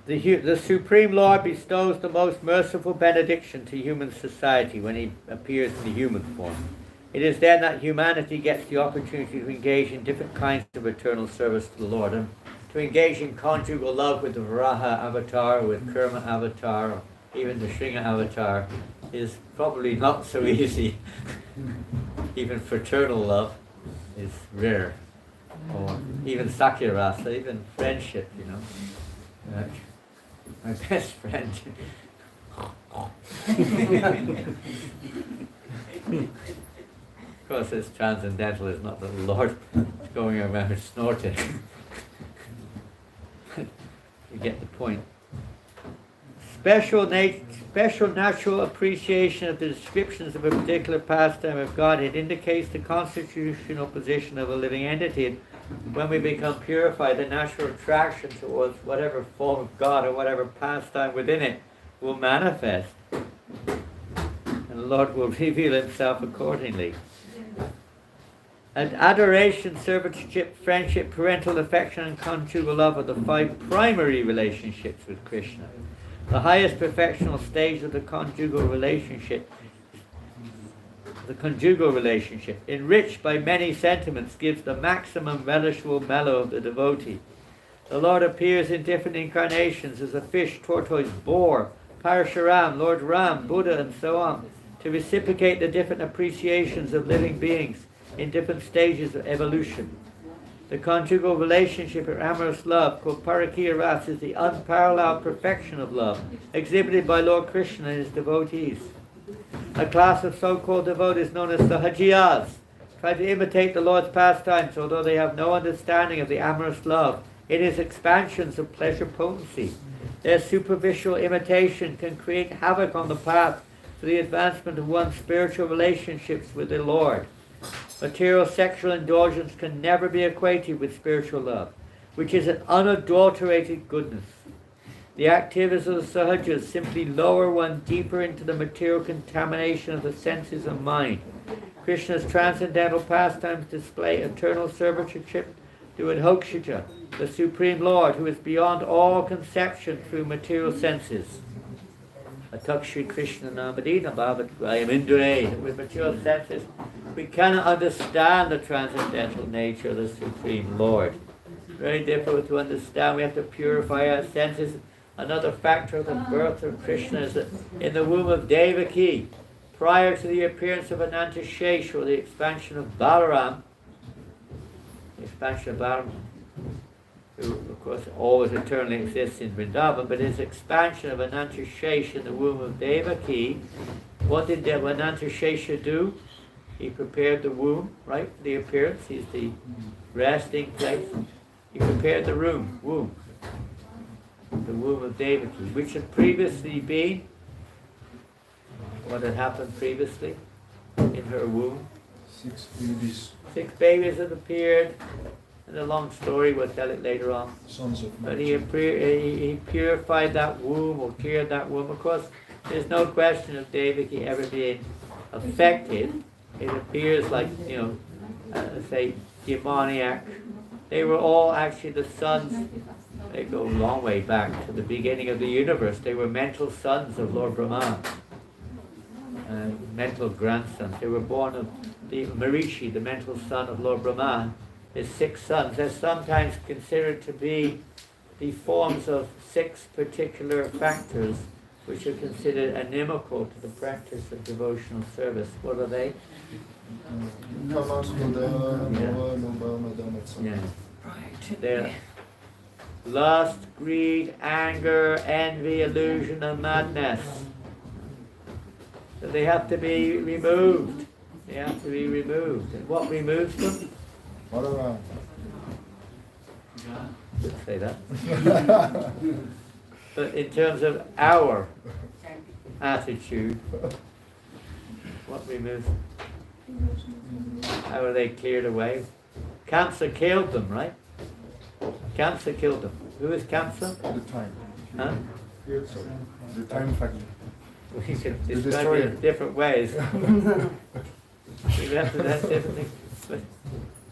The Supreme Lord bestows the most merciful benediction to human society when he appears in the human form. It is then that humanity gets the opportunity to engage in different kinds of eternal service to the Lord. And to engage in conjugal love with the Varaha avatar, with Kurma avatar, or even the Shringa avatar is probably not so easy. Even fraternal love is rare. Or even Sakya Rasa, even friendship, you know. My best friend. Of course, this transcendental is not the Lord going around snorting. You get the point. Special natural appreciation of the descriptions of a particular pastime of God. It indicates the constitutional position of a living entity. And when we become purified, the natural attraction towards whatever form of God or whatever pastime within it will manifest. And the Lord will reveal himself accordingly. And adoration, servitorship, friendship, parental affection, and conjugal love are the 5 primary relationships with Krishna. The highest perfectional stage of the conjugal relationship, enriched by many sentiments, gives the maximum relishable mellow of the devotee. The Lord appears in different incarnations as a fish, tortoise, boar, Parashuram, Lord Ram, Buddha, and so on, to reciprocate the different appreciations of living beings in different stages of evolution. The conjugal relationship or amorous love, called Parakiya Rasa, is the unparalleled perfection of love, exhibited by Lord Krishna and his devotees. A class of so-called devotees known as Sahajiyas try to imitate the Lord's pastimes, although they have no understanding of the amorous love in its expansions of pleasure potency. Their superficial imitation can create havoc on the path for the advancement of one's spiritual relationships with the Lord. Material sexual indulgence can never be equated with spiritual love, which is an unadulterated goodness. The activities of the sahajas simply lower one deeper into the material contamination of the senses and mind. Krishna's transcendental pastimes display eternal servitorship to Adhokshita, the Supreme Lord, who is beyond all conception through material senses. Atakshri Krishna Namadina Bhavat Grayam Indre. With material senses, we cannot understand the transcendental nature of the Supreme Lord. Very difficult to understand. We have to purify our senses. Another factor of the birth of Krishna is that in the womb of Devaki, prior to the appearance of Anantashesh, or the expansion of Balaram, who of course always eternally exists in Vrindavan, but his expansion of Anantashesh in the womb of Devaki, what did Anantashesha do? He prepared the womb, right, for the appearance. He's the resting place. He prepared the womb. The womb of Devaki, which had previously been, what had happened previously in her womb? 6 babies. 6 babies had appeared, and a long story, we'll tell it later on. Sons of But he purified that womb, or cleared that womb. Of course, there's no question of Devaki ever being affected. It appears like, say, demoniac. They were all actually the sons. They go a long way back to the beginning of the universe. They were mental sons of Lord Brahma, mental grandsons. They were born of the Marichi, the mental son of Lord Brahma. His 6 sons. They're sometimes considered to be the forms of 6 particular factors which are considered inimical to the practice of devotional service. What are they? Yeah. They're lust, greed, anger, envy, illusion, and madness. So they have to be removed. They have to be removed. And what removes them? Didn't say that. But in terms of our attitude, what removes them? How are they cleared away? Cancer killed them, right? Cancer killed them. Who is cancer? The time. Huh? The time factor. We can describe it in different ways. We represent different things. But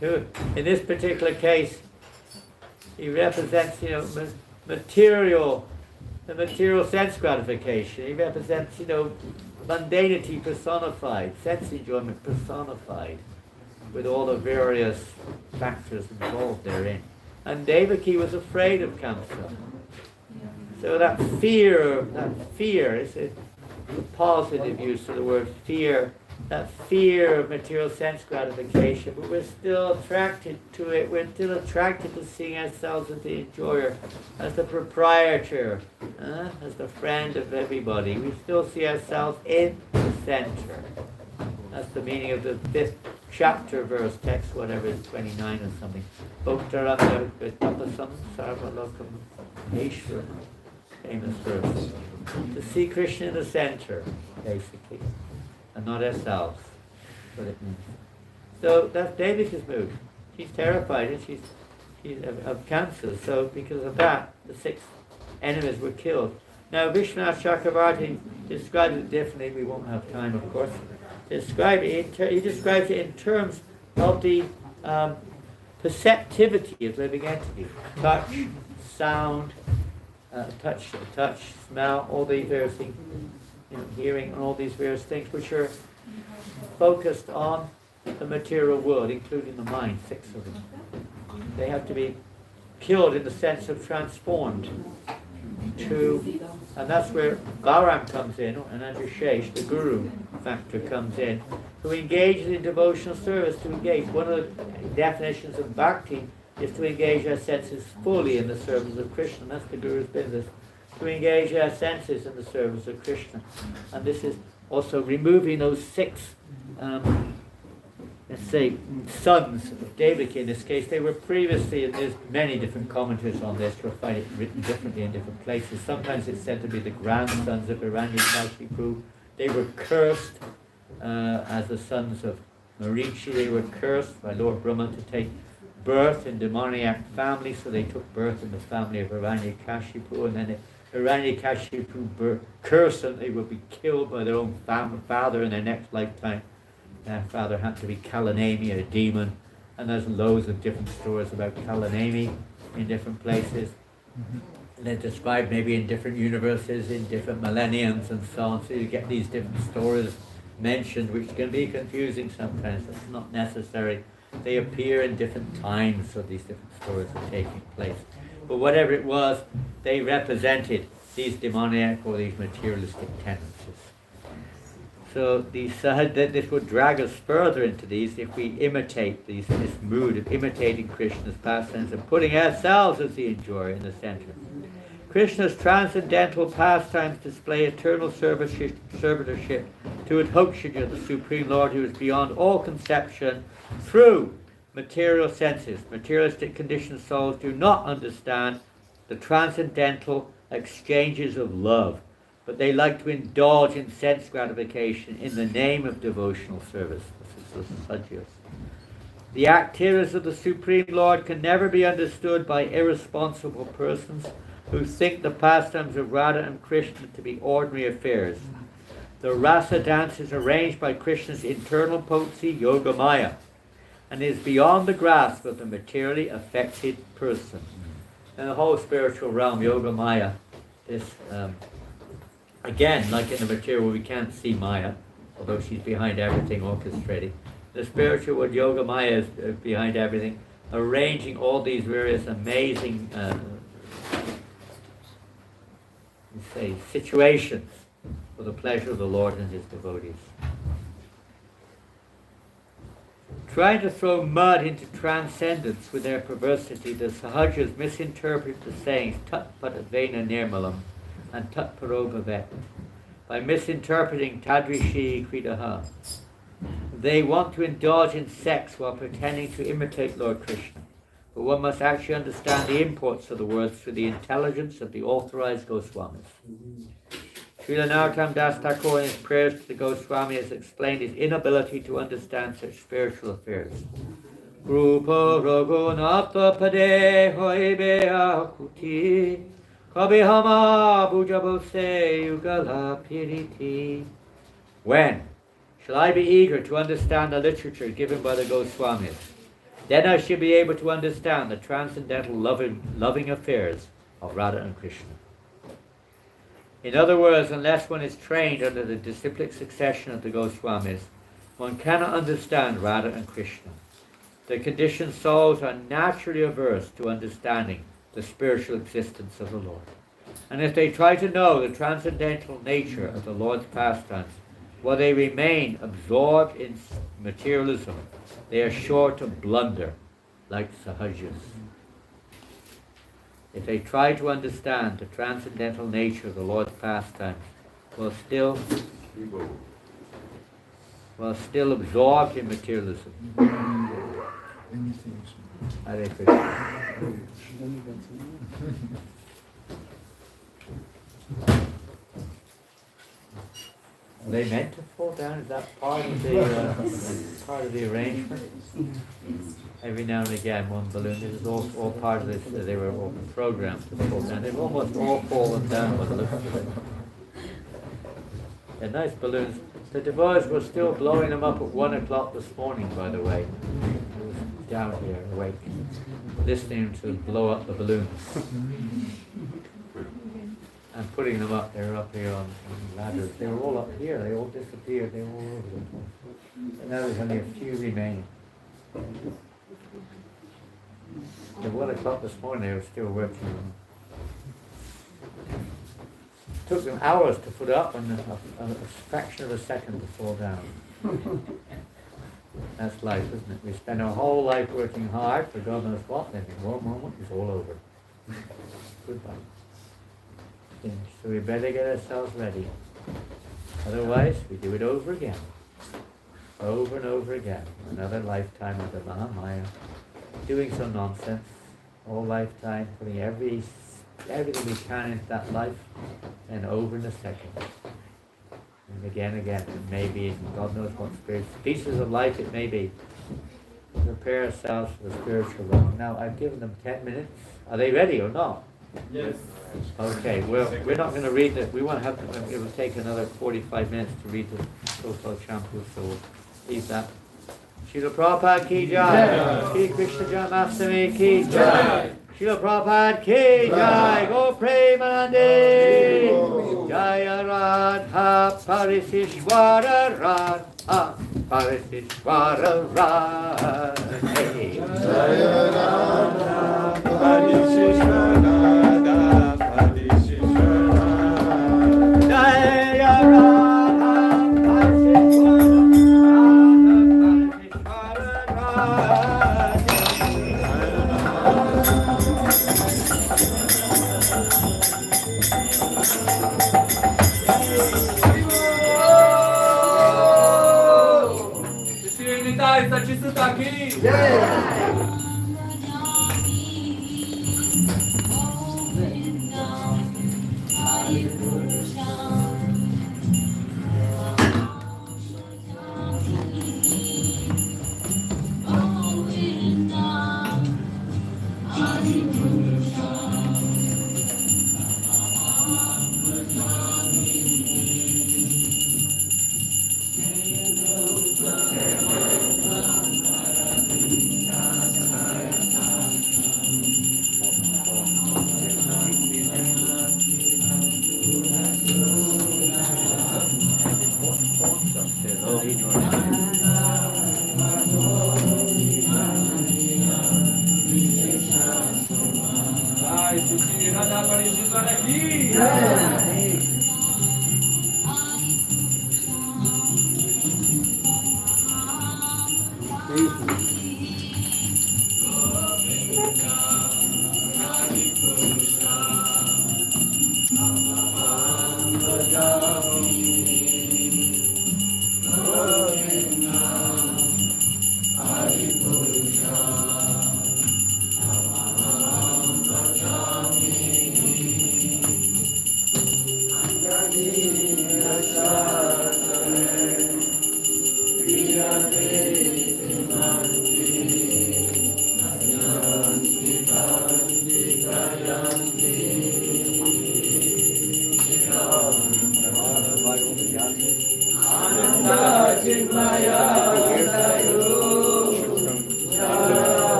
who, in this particular case, he represents, the material sense gratification. He represents, mundanity personified, sense enjoyment personified, with all the various factors involved therein. And Devaki was afraid of Kamsa. So that fear is a positive use of the word fear, that fear of material sense gratification, but we're still attracted to it, we're still attracted to seeing ourselves as the enjoyer, as the proprietor, as the friend of everybody. We still see ourselves in the center. That's the meaning of the 5th chapter verse, text, whatever it's 29 or something. Bhoktaram tapasam sarvalokam Ishvara. Famous verse. To see Krishna in the center, basically, and not ourselves. That's what it means. So that's Devaki's mood. She's terrified and she's of cancer. So because of that, the 6 enemies were killed. Now Vishwanath Chakravarti describes it differently. We won't have time, of course. He describes it in terms of the perceptivity of living entities. Touch, sound, touch, smell, all these various things, hearing, and all these various things which are focused on the material world, including the mind, 6 of them. They have to be killed in the sense of transformed to, and that's where Balaram comes in, and under Shesh, the Guru factor comes in, who engages in devotional service, to engage. One of the definitions of bhakti is to engage our senses fully in the service of Krishna. That's the Guru's business, to engage our senses in the service of Krishna. And this is also removing those 6, let's say, sons of Devaki in this case. They were previously, and there's many different commentaries on this, you'll find it written differently in different places. Sometimes it's said to be the grandsons of Hiranyakashipu. They were cursed as the sons of Marichi. They were cursed by Lord Brahma to take birth in demoniac families, so they took birth in the family of Hiranyakashipu, and then if Hiranyakashipu cursed them, they would be killed by their own father in their next lifetime. Their father happened to be Kalanemi, a demon, and there's loads of different stories about Kalanemi in different places. And they're described maybe in different universes, in different millenniums and so on, so you get these different stories mentioned, which can be confusing sometimes. That's not necessary. They appear in different times, so these different stories are taking place. But whatever it was, they represented these demoniac or these materialistic tendencies. So this would drag us further into these if we imitate this mood of imitating Krishna's pastimes and putting ourselves as the enjoyer in the center. Krishna's transcendental pastimes display eternal servitorship to Adhokshaja, the Supreme Lord, who is beyond all conception, through material senses. Materialistic conditioned souls do not understand the transcendental exchanges of love, but they like to indulge in sense gratification in the name of devotional service. This is the Sagyas. The activities of the Supreme Lord can never be understood by irresponsible persons who think the pastimes of Radha and Krishna to be ordinary affairs. The rasa dance is arranged by Krishna's internal potency, Yogamaya, and is beyond the grasp of the materially affected person. In the whole spiritual realm, Yogamaya, this again, like in the material, we can't see Maya, although she's behind everything orchestrating. The spiritual world, Yogamaya is behind everything, arranging all these various amazing situations for the pleasure of the Lord and his devotees. Trying to throw mud into transcendence with their perversity, the Sahajas misinterpret the sayings Tat Patavena Nirmalam and Tat Parobhavet by misinterpreting Tadrishi Kridaha. They want to indulge in sex while pretending to imitate Lord Krishna. But one must actually understand the imports of the words through the intelligence of the authorized Goswamis. Srila Narottam Das Thakur in his prayers to the Goswami has explained his inability to understand such spiritual affairs. Rupa Raghunatha Pade Hoibe Akuti Kabihama Bujabose Yugala Piriti. When shall I be eager to understand the literature given by the Goswamis? Then I shall be able to understand the transcendental loving affairs of Radha and Krishna. In other words, unless one is trained under the disciplic succession of the Goswamis, one cannot understand Radha and Krishna. The conditioned souls are naturally averse to understanding the spiritual existence of the Lord. And if they try to know the transcendental nature of the Lord's pastimes, while they remain absorbed in materialism, they are sure to blunder like sahajas. If they try to understand the transcendental nature of the Lord's pastimes, while still absorbed in materialism, Hare Krishna. Are they meant to fall down? Is that part of the arrangement? Every now and again, one balloon. This is all part of this. They were all programmed to fall down. They've almost all fallen down by the looks of it. They're nice balloons. The devotees were still blowing them up at 1 o'clock this morning, by the way. I was down here awake, listening to blow up the balloons. And putting them up, they were up here on ladders. They were all up here, they all disappeared, they were all over the place. And now there's only a few remaining. At 1 o'clock this morning, they were still working on them. It took them hours to put up and a fraction of a second to fall down. That's life, isn't it? We spend our whole life working hard for God knows what, then in one moment it's all over. Goodbye. So we better get ourselves ready. Otherwise, we do it over again. Over and over again. Another lifetime of the Mahamaya. Doing some nonsense. All lifetime, putting everything we can into that life, and over in a second. And again, and maybe, God knows what pieces of life it may be. Prepare ourselves for the spiritual life. Now, I've given them 10 minutes. Are they ready or not? Yes. Okay, well, we're not going to read it. We won't have to, it will take another 45 minutes to read the so-called Champu, so we'll leave that. Srila Prabhupada ki jai, Shri Krishna Janmashtami ki jai, Srila Prabhupada ki jai, Go Premanande, Jaya Radha Parisishwara Radha, Parisishwara Radha, Jaya Radha Parisishwara Radha.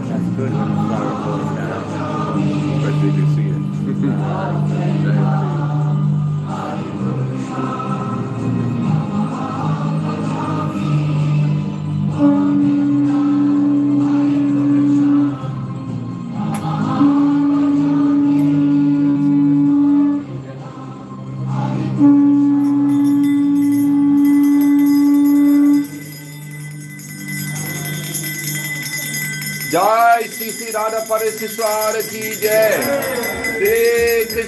That's good when the flower falls down. Especially if you see it. Jai Sri Sri Radha Paraswara ki jai. Shri Krishna.